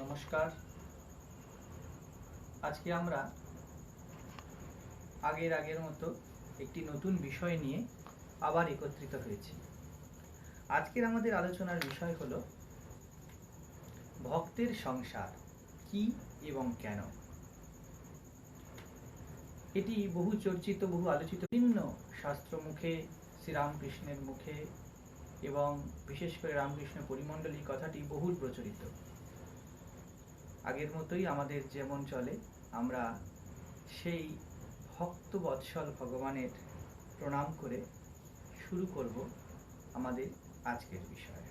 নমস্কার। আজকে আমরা আগের মতো একটি নতুন বিষয় নিয়ে আবার একত্রিত হয়েছি। আজকের আমাদের আলোচনার বিষয় হলো ভক্তের সংসার কি এবং কেন। এটি বহু চর্চিত, বহু আলোচিত, বিভিন্ন শাস্ত্র মুখে, শ্রীরামকৃষ্ণের মুখে এবং বিশেষ করে রামকৃষ্ণ পরিমণ্ডলী কথাটি বহুল প্রচলিত। আগের মতোই আমাদের যেমন চলে, আমরা সেই ভক্ত বৎসল ভগবানের প্রণাম করে শুরু করব আমাদের আজকের বিষয়।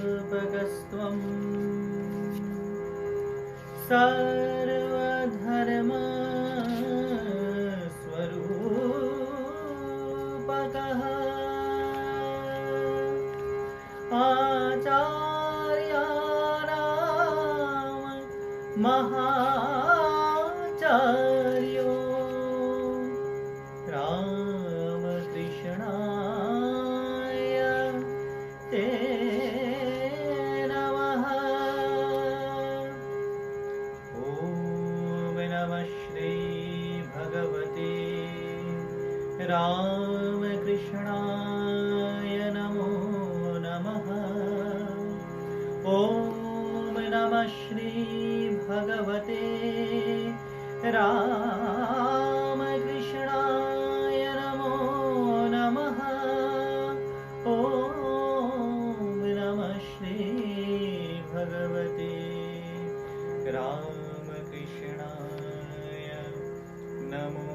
सर्वधर्मस्थापकस्त्वं सर्वधर्मस्वरूपकः आचार्याणां महाचार्यो रामकृष्णाय ते नमः। ॐ नमः श्री भगवते रामकृष्णाय नमो नमः। ॐ नमः श्री भगवते रामकृष्णाय नमो नमः। ॐ नमः श्री भगवते रामकृष्णाय नमो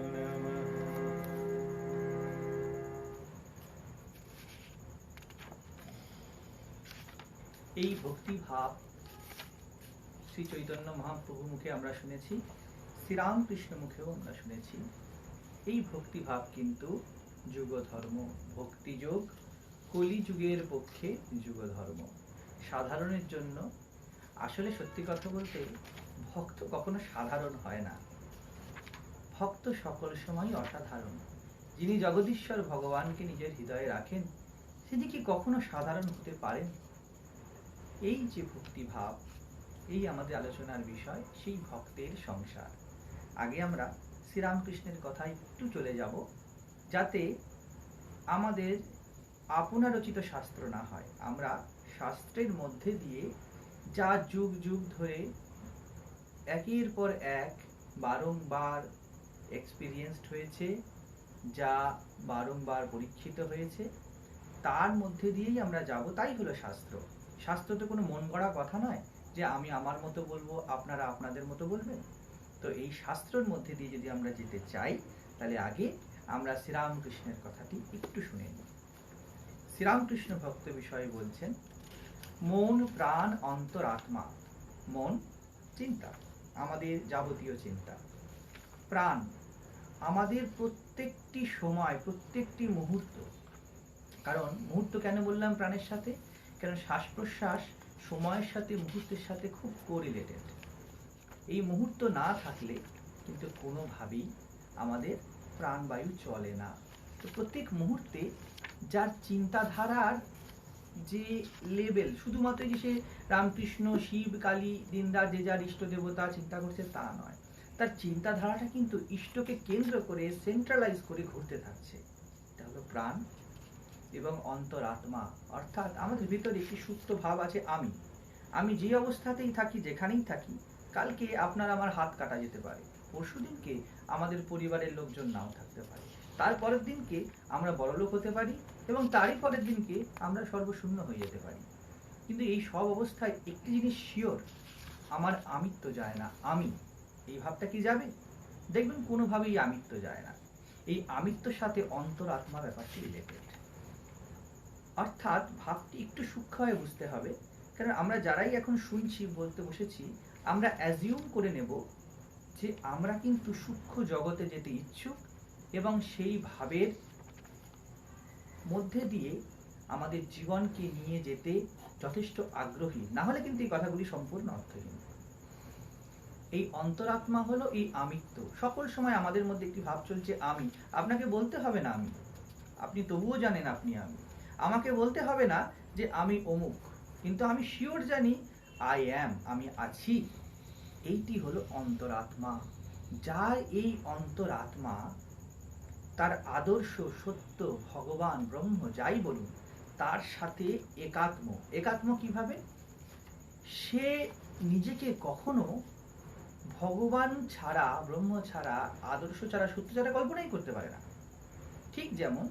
नमः। এই ভক্তি ভাব শ্রী চৈতন্য মহাপ্রভু মুখে আমরা শুনেছি, শ্রীরামকৃষ্ণ মুখেও আমরা শুনেছি। এই ভক্তি ভাব কিন্তু যুগ ধর্ম, ভক্তিযোগ কলিযুগের পক্ষে যুগ ধর্ম। সাধারণের জন্য আসলে সত্যি কথা বলতে ভক্ত কখনো সাধারণ হয় না। ভক্ত সকল সময় অসাধারণ। যিনি জগদীশ্বর ভগবানকে নিজের হৃদয়ে রাখেন, তিনি কি কখনো সাধারণ হতে পারেন? এই যে ভক্তি ভাব, এই আমাদের আলোচনার বিষয়, সেই ভক্তের সংসার। আগে আমরা শ্রীরামকৃষ্ণের কথায় একটু চলে যাব, যাতে আমাদের আপনা রচিত শাস্ত্র না হয়। আমরা শাস্ত্রের মধ্যে দিয়ে যা যুগ যুগ ধরে একের পর এক বারংবার এক্সপিরিয়েন্সড হয়েছে, যা বারংবার পরীক্ষিত হয়েছে, তার মধ্যে দিয়েই আমরা যাব। তাই হলো শাস্ত্র। শাস্ত্র তো কোনো মন গড়া কথা নয় যে আমি আমার মতো বলবো, আপনারা আপনাদের মতো বলবেন। তো এই শাস্ত্রের মধ্যে দিয়ে যদি আমরা যেতে চাই, তাহলে আগে আমরা শ্রীরামকৃষ্ণের কথাটি একটু শুনে নিই। শ্রীরামকৃষ্ণ ভক্ত বিষয়ে বলছেন, মন প্রাণ অন্তরাত্মা। মন চিন্তা, আমাদের যাবতীয় চিন্তা। প্রাণ আমাদের প্রত্যেকটি সময়, প্রত্যেকটি মুহূর্ত। কারণ মুহূর্ত কেন বললাম প্রাণের সাথে? কারণ শ্বাস প্রশ্বাস সময়ের সাথে, মুহূর্তের সাথে খুব কোরিলেটেড। এই মুহূর্ত না থাকলে কিন্তু কোনোভাবেই আমাদের প্রাণবায়ু চলে না। তো প্রত্যেক মুহূর্তে যার চিন্তাধারার যে লেভেল, শুধুমাত্র যে সে রামকৃষ্ণ, শিব, কালী, দিনদার, যে যার ইষ্ট দেবতা চিন্তা করছে তা নয়, তার চিন্তাধারাটা কিন্তু ইষ্টকে কেন্দ্র করে, সেন্ট্রালাইজ করে ঘুরতে থাকছে। এটা হলো প্রাণ এবং অন্তরাত্মা। অর্থাৎ আমাদের ভিতরে একটি সুপ্ত ভাব আছে, আমি যে অবস্থাতেই থাকি, যেখানেই থাকি, কালকে আপনার আমার হাত কাটা যেতে পারে, পরশুদিনকে আমাদের পরিবারের লোকজন নাও থাকতে পারে, তারপরের দিনকে আমরা বড়লোক হতে পারি এবং তারই পরের দিনকে আমরা সর্বশূন্য হয়ে যেতে পারি। কিন্তু এই সব অবস্থায় একটি জিনিস শিওর, আমার আমিত্ব যায় না। আমি এই ভাবটা কি যাবে? দেখবেন কোনোভাবেই আমিত্ব যায় না। এই আমিত্বর সাথে অন্তরাত্মা ব্যাপারটি রিলেটেড। অর্থাৎ ভাবটি একটু সূক্ষ্মভাবে বুঝতে হবে। কারণ আমরা যারাই এখন শুনছি, বলতে বসেছি, আমরা অ্যাজিউম করে নেব যে আমরা কিন্তু সূক্ষ্ম জগতে যেতে ইচ্ছুক এবং সেই ভাবের মধ্যে দিয়ে আমাদের জীবনকে নিয়ে যেতে যথেষ্ট আগ্রহী, না হলে কিন্তু এই কথাগুলি সম্পূর্ণ অর্থহীন। এই অন্তরাত্মা হলো এই আমিত্ব। সকল সময় আমাদের মধ্যে একটি ভাব চলছে আমি। আপনাকে বলতে হবে না আমি, আপনি তবুও জানেন আপনি আমি। আমাকে বলতে হবে না যে আমি অমুক, কিন্তু আমি শিওর জানি আই অ্যাম, আমি আছি। এইটি হলো অন্তরাত্মা। যার এই অন্তরাত্মা, তার আদর্শ, সত্য, ভগবান, ব্রহ্ম যাই বলুন, তার সাথে একাত্ম। একাত্ম কিভাবে? সে নিজেকে কখনো ভগবান ছাড়া, ব্রহ্ম ছাড়া, আদর্শ ছাড়া, সত্য ছাড়া কল্পনাই করতে পারে না। ঠিক যেমন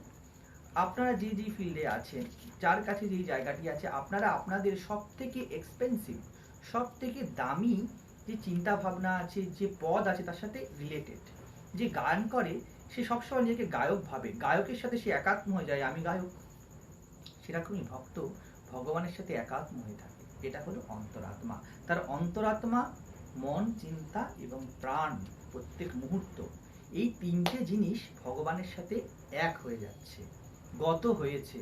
আপনারা যে যে ফিল্ডে আছেন, যার কাছে যেই জায়গাটি আছে, আপনারা আপনাদের সব থেকে এক্সপেন্সিভ, সব থেকে দামি যে চিন্তা ভাবনা আছে, যে পদ আছে, তার সাথে রিলেটেড। যে গান করে সে সবসময় নিজেকে গায়ক ভাবে, গায়কের সাথে সে একাত্ম হয়ে যায়, আমি গায়ক। সেরকমই ভক্ত ভগবানের সাথে একাত্ম হয়ে থাকে। এটা হলো অন্তরাত্মা। তার অন্তরাত্মা মন, চিন্তা এবং প্রাণ, প্রত্যেক মুহূর্ত, এই তিনটে জিনিস ভগবানের সাথে এক হয়ে যাচ্ছে, গত হয়েছে।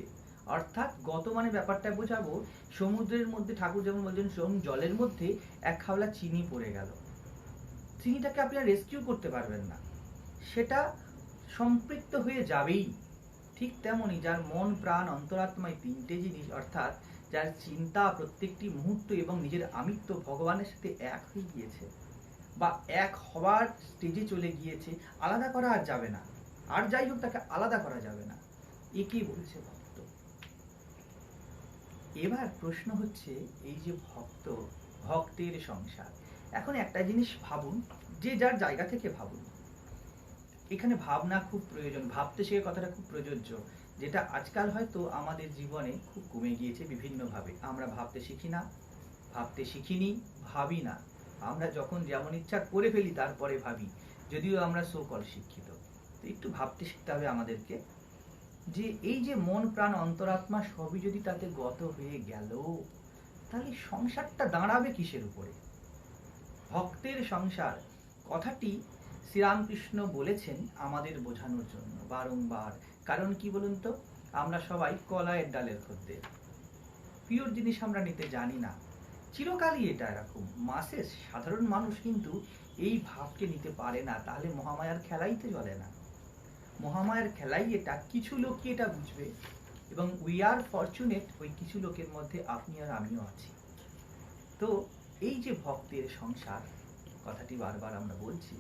অর্থাৎ গত মানে ব্যাপারটা বোঝাবো, সমুদ্রের মধ্যে ঠাকুর যেমন বলছেন জলের মধ্যে এক খাওলা চিনি পড়ে গেল, চিনিটাকে আপনি আর রেস্কিউ করতে পারবেন না, সেটা সম্পৃক্ত হয়ে যাবেই। ঠিক তেমনি যার মন, প্রাণ, অন্তরাত্মা, এই তিনটে জিনিস, অর্থাৎ যার চিন্তা প্রত্যেকটি মুহূর্ত এবং নিজের আমিত্ব ভগবানের সাথে এক হয়ে গিয়েছে, বা এক হওয়ার স্টেজে চলে গিয়েছে, আলাদা করা আর যাবে না। আর যাই হোক, তাকে আলাদা করা যাবে না। একেই বলছে ভক্ত। এবার প্রশ্ন হচ্ছে, এই যে ভক্ত, ভক্তের সংসার। এখন একটা জিনিস ভাবুন, যে যার জায়গা থেকে ভাবুন। এখানে ভাবনা খুব প্রয়োজন, ভাবতে শেখা কথাটা খুব প্রযোজ্য, যেটা আজকাল হয়তো আমাদের জীবনে খুব কমে গিয়েছে বিভিন্নভাবে। আমরা ভাবতে শিখি না, ভাবতে শিখিনি, ভাবি না। আমরা যখন যেমন ইচ্ছা করে ফেলি, তারপরে ভাবি, যদিও আমরা সোকল শিক্ষিত। তো একটু ভাবতে শিখতে হবে আমাদেরকে, যে এই যে মন, প্রাণ, অন্তরাত্মা সবই যদি তাতে গত হয়ে গেল, তাহলে সংসারটা দাঁড়াবে কিসের উপরে? ভক্তের সংসার কথাটি শ্রীরামকৃষ্ণ বলেছেন আমাদের বোঝানোর জন্য বারংবার। কারণ কি বলুন তো, আমরা সবাই কলাইয়ের ডালের খদ্দের, পিওর জিনিস আমরা নিতে জানি না। চিরকালই এটা এরকম। মাসে সাধারণ মানুষ কিন্তু এই ভাবকে নিতে পারে না, তাহলে মহামায়ার খেলাই তো চলে না। মহামায়ার খেলাই এটা, কিছু লোক কি এটা বুঝবে, এবং উই আর ফরচুনেট, ওই কিছু লোকের মধ্যে আপনি আর আমিও আছি। তো এই যে ভক্তের সংসার কথাটি বারবার আমরা বলছি,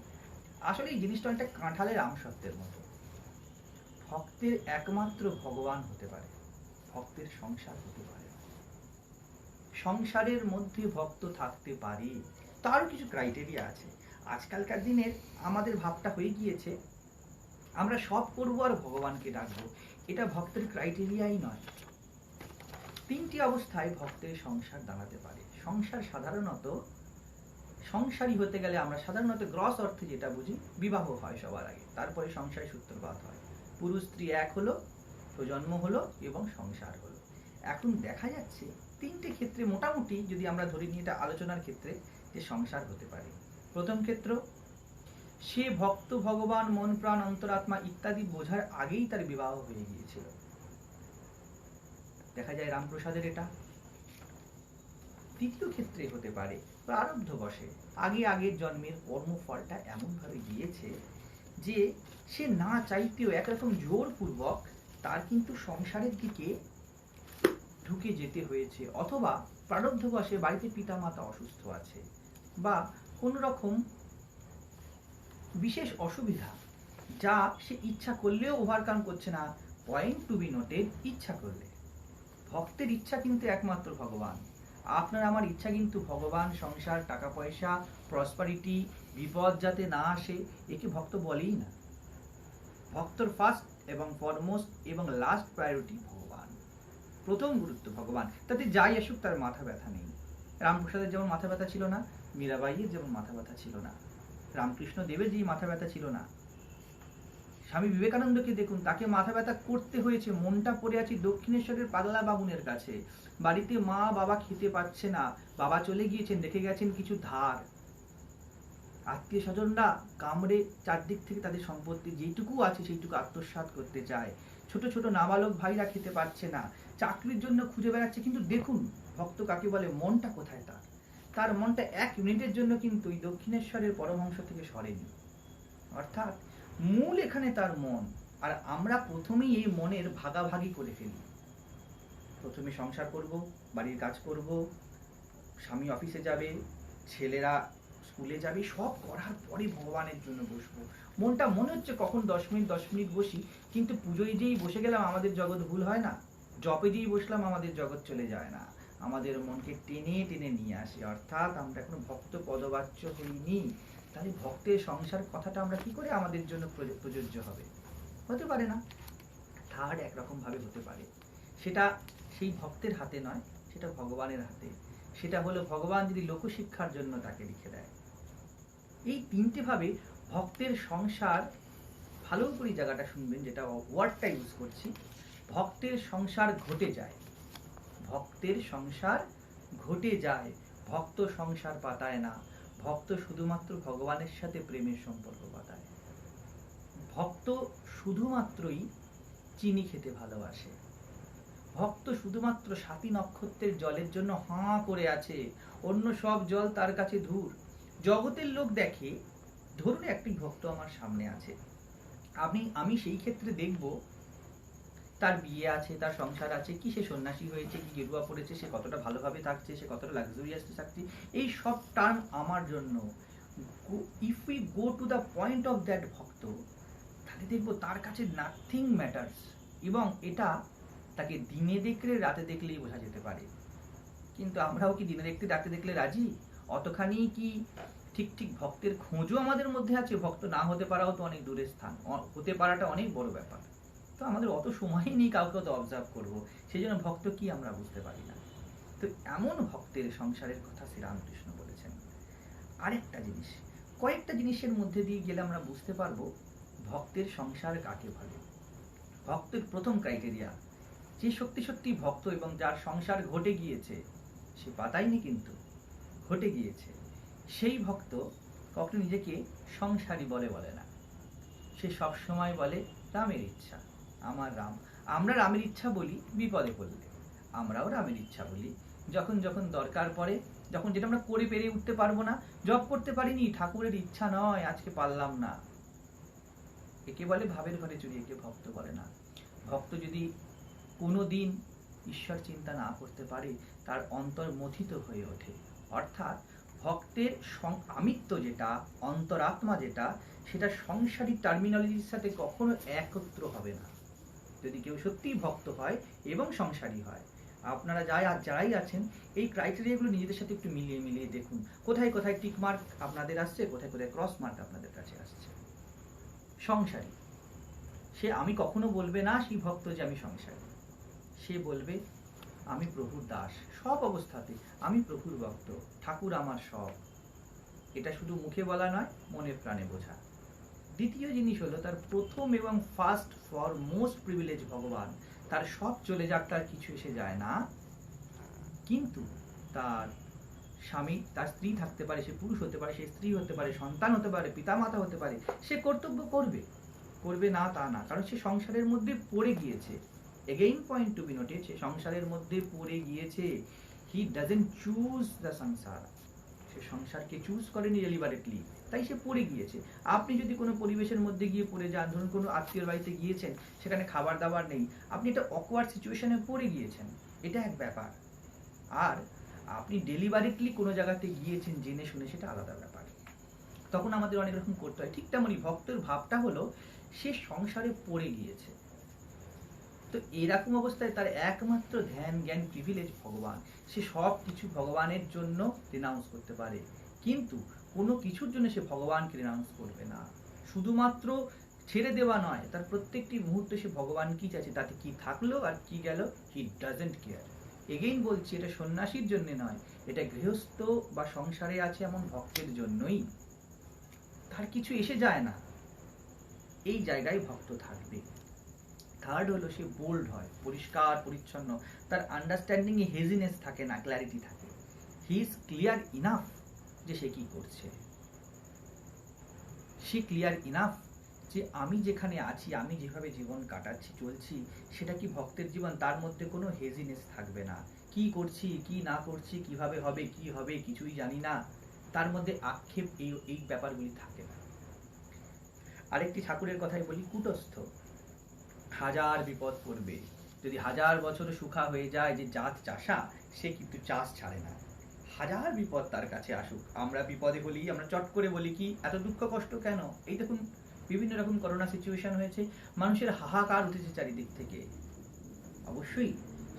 আসলে এই জিনিসটা একটা কাঁঠালের আমসত্ত্বের মতো। ভক্তের একমাত্র ভগবান হতে পারে, ভক্তের সংসার হতে পারে। সংসারের মধ্যে ভক্ত থাকতে পারে, তারও কিছু ক্রাইটেরিয়া আছে। আজকালকার দিনের আমাদের ভাবটা হয়ে গিয়েছে, আমরা সব করবো আর ভগবানকে ডাকবো। এটা ভক্তের ক্রাইটেরিয়াই নয়। তিনটি অবস্থায় ভক্তের সংসার দাঁড়াতে পারে। সংসার সাধারণত, সংসারী হতে গেলে আমরা সাধারণত গ্রস অর্থে যেটা বুঝি, বিবাহ হয় সবার আগে, তারপরে সংসারী সূত্রপাত হয়। পুরুষ স্ত্রী এক হলো, প্রজন্ম হলো এবং সংসার হলো। এখন দেখা যাচ্ছে তিনটে ক্ষেত্রে মোটামুটি যদি আমরা ধরে নিই এটা আলোচনার ক্ষেত্রে, যে সংসার হতে পারে। প্রথম ক্ষেত্র, সে ভক্ত ভগবান, মন, প্রাণ, অন্তরাত্মা ইত্যাদি বোঝার আগেই তার বিবাহ হয়ে গিয়েছিল। দেখা যায় রামপ্রসাদের এটা। তৃতীয় ক্ষেত্রে হতে পারে প্রারব্ধ বশে, আগের জন্মের কর্মফলটা এমন ভাবে গিয়েছে যে সে না চাইতেও একরকম জোরপূর্বক তার কিন্তু সংসারের দিকে ঢুকে যেতে হয়েছে, অথবা প্রারব্ধ বশে বাড়িতে পিতামাতা অসুস্থ আছে, বা কোন রকম বিশেষ অসুবিধা যা সে ইচ্ছা করলেও ওভারকাম করছে না। পয়েন্ট টু বি নোটেড, ইচ্ছা করলে। ভক্তের ইচ্ছা কিন্তু একমাত্র ভগবান। আপনার আমার ইচ্ছা কিন্তু ভগবান, সংসার, টাকা পয়সা, প্রসপারিটি, বিপদ যাতে না আসে, একে ভক্ত বলেই না। ভক্তর ফার্স্ট এবং ফরমোস্ট এবং লাস্ট প্রায়োরিটি ভগবান, প্রথম গুরুত্ব ভগবান। তাতে যাই আসুক তার মাথা ব্যথা নেই। রামপ্রসাদের যেমন মাথা ব্যথা ছিল না, মীরাবাইয়ের যেমন মাথা ব্যথা ছিল না, রামকৃষ্ণ দেবের যে মাথা ব্যথা ছিল না, স্বামী বিবেকানন্দকে দেখুন, তাকে মাথা ব্যথা করতে হয়েছে। মনটা পড়ে আছে দক্ষিণেশ্বরের পাগলা বামুনের কাছে, বাড়িতে মা বাবা খেতে পাচ্ছে না, বাবা চলে গিয়েছেন, রেখে গেছেন কিছু ধার। আত্মীয় স্বজনরা কামড়ে চারদিক থেকে তাদের সম্পত্তি যেটুকু আছে সেইটুকু আত্মসাৎ করতে চায়। ছোট ছোট নাবালক ভাইরা খেতে পারছে না, চাকরির জন্য খুঁজে বেড়াচ্ছে। কিন্তু দেখুন ভক্ত কাকে বলে, মনটা কোথায় তার। তার মনটা 1 মিনিটের জন্য কিন্তু ওই দক্ষিণেশ্বরের পরমহংস থেকে সরেনি। অর্থাৎ মূল এখানে তার মন। আর আমরা প্রথমেই এই মনের ভাগাভাগি করে ফেলি। প্রথমে সংসার করব, বাড়ির কাজ করব, স্বামী অফিসে যাবে, ছেলেরা স্কুলে যাবে, সব করার পরে ভগবানের জন্য বসবো। মনটা মনে হচ্ছে কখন 10 মিনিট বসি, কিন্তু পুজোয় যেই বসে গেলাম আমাদের জগৎ ভুল হয় না, জপে যেই বসলাম আমাদের জগৎ চলে যায় না, আমাদের মনকে টেনে টেনে নিয়ে আসে। অর্থাৎ আমরা এখনো ভক্ত পদবাচ্য হইনি। তাহলে ভক্তের সংসার কথাটা আমরা কি করে আমাদের জন্য প্রযোজ্য হবে? হতে পারে না। থার্ড একরকম ভাবে হতে পারে, সেটা সেই ভক্তের হাতে নয়, সেটা ভগবানের হাতে। সেটা হলো ভগবান যদি লোকশিক্ষার জন্য তাকে লিখে দেয়। এই 3টে ভাবে ভক্তের সংসার, ভালো করে জায়গাটা শুনবেন, যেটা ওয়ার্ডটা ইউজ করছি, ভক্তের সংসার ঘটে যায়। ভক্তের সংসার ঘটে যায়, ভক্ত সংসার পাতায় না। ভক্ত শুধুমাত্র ভগবানের সাথে প্রেমের সম্পর্ক পাতায়। ভক্ত শুধুমাত্রই চিনি খেতে ভালোবাসে। ভক্ত শুধুমাত্র 7 নক্ষত্রের জলের জন্য হাঁ করে আছে, অন্য সব জল তার কাছে ধূর। জগতের লোক দেখে, ধরুন একটি ভক্ত আমার সামনে আছে, আমি সেই ক্ষেত্রে দেখব তার বিয়ে আছে, তার সংসার আছে, কি সে সন্ন্যাসী হয়েছে, কি গেরুয়া পড়েছে, সে কতটা ভালোভাবে থাকছে, সে কতটা লাক্সারিয়াসলি থাকছে, এই সব টার্ম আমার জন্য। If we go to the point of that ভক্ত, তাহলে দেখবো তার কাছে নাথিং ম্যাটার্স। এবং এটা তাকে দিনে দেখলে রাতে দেখলেই বোঝা যেতে পারে। কিন্তু আমরাও কি দিনে দেখতে রাতে দেখলে রাজি? অতখানি কি ঠিক ঠিক ভক্তের খোঁজও আমাদের মধ্যে আছে? ভক্ত না হতে পারাও তো অনেক দূরের স্থান, হতে পারাটা অনেক বড় ব্যাপার। তো আমাদের অত সময়ই নেই কাউকে তো অবজার্ভ করবো, সেই জন্য ভক্ত কি আমরা বুঝতে পারি না। তো এমন ভক্তের সংসারের কথা শ্রীরামকৃষ্ণ বলেছেন। আরেকটা জিনিস, কয়েকটা জিনিসের মধ্যে দিয়ে গেলে আমরা বুঝতে পারবো ভক্তের সংসার কাকে বলে। ভক্তের প্রথম ক্রাইটেরিয়া, যে সত্যি সত্যি ভক্ত এবং যার সংসার ঘটে গিয়েছে, সে পাতায়নি কিন্তু ঘটে গিয়েছে, সেই ভক্ত কখনো নিজেকে সংসারী বলে না। সে সব সময় বলে রামের ইচ্ছা, আমার রাম। আমরা রামের ইচ্ছা বলি বিপদে পড়লে, আমরাও রামের ইচ্ছা বলি যখন যখন দরকার পড়ে, যখন যেটা আমরা করে পেরে উঠতে পারবো না, জব করতে পারিনি, ঠাকুরের ইচ্ছা নয়, আজকে পারলাম না, একে বলে ভাবের ঘরে চুরি, একে ভক্ত বলে না। ভক্ত যদি কোনোদিন ঈশ্বর চিন্তা না করতে পারে, তার অন্তর মথিত হয়ে ওঠে। অর্থাৎ ভক্তের আমিত্ব যেটা, অন্তরাত্মা যেটা, সেটা সংসারী টার্মিনোলজির সাথে কখনো একত্র হবে না। যদি কেউ সত্যিই ভক্ত হয় এবং সংসারী হয়, আপনারা যারাই আছেন এই ক্রাইটেরিয়াগুলো নিজেদের সাথে একটু মিলিয়ে মিলিয়ে দেখুন, কোথায় কোথায় টিক মার্ক আপনাদের আসছে, কোথায় কোথায় ক্রস মার্ক আপনাদের কাছে আসছে। সংসারী, সে আমি কখনো বলবে না সেই ভক্ত যে আমি সংসারী, সে বলবে আমি প্রভুর দাস, সব অবস্থাতে আমি প্রভুর ভক্ত, ঠাকুর আমার সব। এটা শুধু মুখে বলা নয়, মনে প্রাণে বোঝা। দ্বিতীয় জিনিস হলো তার প্রথম এবং ফার্স্ট ফর মোস্ট প্রিভিলেজ ভগবান। তার সব চলে যাক, তার কিছু এসে যায় না, কিন্তু তার স্বামী, তার স্ত্রী থাকতে পারে, সে পুরুষ হতে পারে, সে স্ত্রী হতে পারে, সন্তান হতে পারে, পিতামাতা হতে পারে, সে কর্তব্য করবে না তা না, কারণ সে সংসারের মধ্যে পড়ে গিয়েছে। Again point to be noted, সে সংসারের মধ্যে পড়ে গিয়েছে। হি ডাজন্ট চুজ দ্য সংসার, সে সংসারকে চুজ করেনি ডেলিবারেটলি, তাই সে পড়ে গিয়েছে। আপনি যদি কোনো পরিবেশের মধ্যে গিয়ে পড়ে যান, ধরুন কোনো আত্মীয়র বাড়িতে গিয়েছেন, সেখানে খাবার দাবার নেই, আপনি একটা অকওয়ার্ড সিচুয়েশনে পড়ে গিয়েছেন, এটা এক ব্যাপার। আর আপনি ডেলিবারেটলি কোনো জায়গাতে গিয়েছেন জেনে শুনে, সেটা আলাদা ব্যাপার। তখন আমাদের অনেক রকম করতে হয়। ঠিক তেমনই ভক্তের ভাবটা হলো সে সংসারে পড়ে গিয়েছে। তো এরকম অবস্থায় তার একমাত্র ধ্যান জ্ঞান প্রিভিলেজ ভগবান। সে সব কিছু ভগবানের জন্য রিনাউন্স করতে পারে, কিন্তু কোনো কিছুর জন্য সে ভগবানকে রিনাউন্স করবে না। শুধুমাত্র ছেড়ে দেওয়া নয়, তার প্রত্যেকটি মুহূর্তে সে ভগবান কি চাইছে, তাতে কি থাকলো আর কি গেল, হি ডাজন্ট কেয়ার। এগেইন বলছি, এটা সন্ন্যাসীর জন্য নয়, এটা গৃহস্থ বা সংসারে আছে এমন ভক্তের জন্যই। তার কিছু এসে যায় না, এই জায়গায় ভক্ত থাকবে। থার্ড হলো সে বোল্ড হয়, পরিষ্কার পরিচ্ছন্ন, তার আন্ডারস্ট্যান্ডিং এ হেজিনেস থাকে না, ক্ল্যারিটি থাকে। হি ইজ ক্লিয়ার ইনাফ যে সে কি করছে। সে ক্লিয়ার ইনাফ যে আমি যেখানে আছি, আমি যেভাবে জীবন কাটাচ্ছি চলছি, সেটা কি ভক্তের জীবন? তার মধ্যে কোনো হেজিনেস থাকবে না। কি করছি কি না করছি, কিভাবে হবে কি হবে কিছুই জানি না, তার মধ্যে আক্ষেপ এই ব্যাপারগুলি থাকে না। আরেকটি ঠাকুরের কথাই বলি, কুটস্থ। হাজার বিপদ পড়বে, যদি হাজার বছর সুখা হয়ে যায়, যে জাত চাষা সে কিন্তু চাষ ছাড়ে না। হাজার বিপদ তার কাছে আসুক, আমরা বিপদে বলি, আমরা চট করে বলি কি এত দুঃখ কষ্ট কেন? এই দেখুন বিভিন্ন রকম করোনা সিচুয়েশন হয়েছে, মানুষের হাহাকার উঠেছে চারিদিক থেকে। অবশ্যই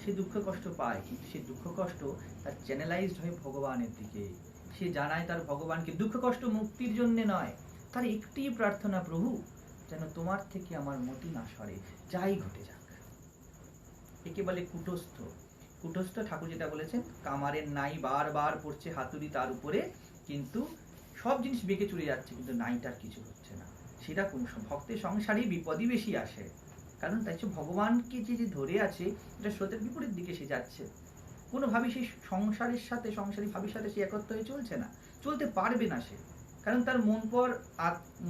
সে দুঃখ কষ্ট পায়, কিন্তু সে দুঃখ কষ্ট তার চ্যানেলাইজড হয়ে ভগবানের দিকে। সে জানায় তার ভগবানকে দুঃখ কষ্ট মুক্তির জন্য নয়, তার একটি প্রার্থনা, প্রভু যেন তোমার থেকে আমার মতি না সরে, যাই ঘটে যাক। একে বলে কুটস্থ। কুটস্থ ঠাকুর যেটা বলেছেন, কামারের নাই বারবার পড়ছে হাতুড়ি তার উপরে, কিন্তু সব জিনিস বেঁকে চলে যাচ্ছে, কিন্তু নাইটার কিছু হচ্ছে না। সেটা কোন ভক্তের সংসারে বিপদই বেশি আসে, কারণ তাই ভগবানকে যে ধরে আছে, এটা স্রোতের বিপরীত দিকে সে যাচ্ছে। কোনোভাবেই সেই সংসারের সাথে, সংসারী ভাবের সাথে সে একত্র হয়ে চলছে না, চলতে পারবে না সে, কারণ তার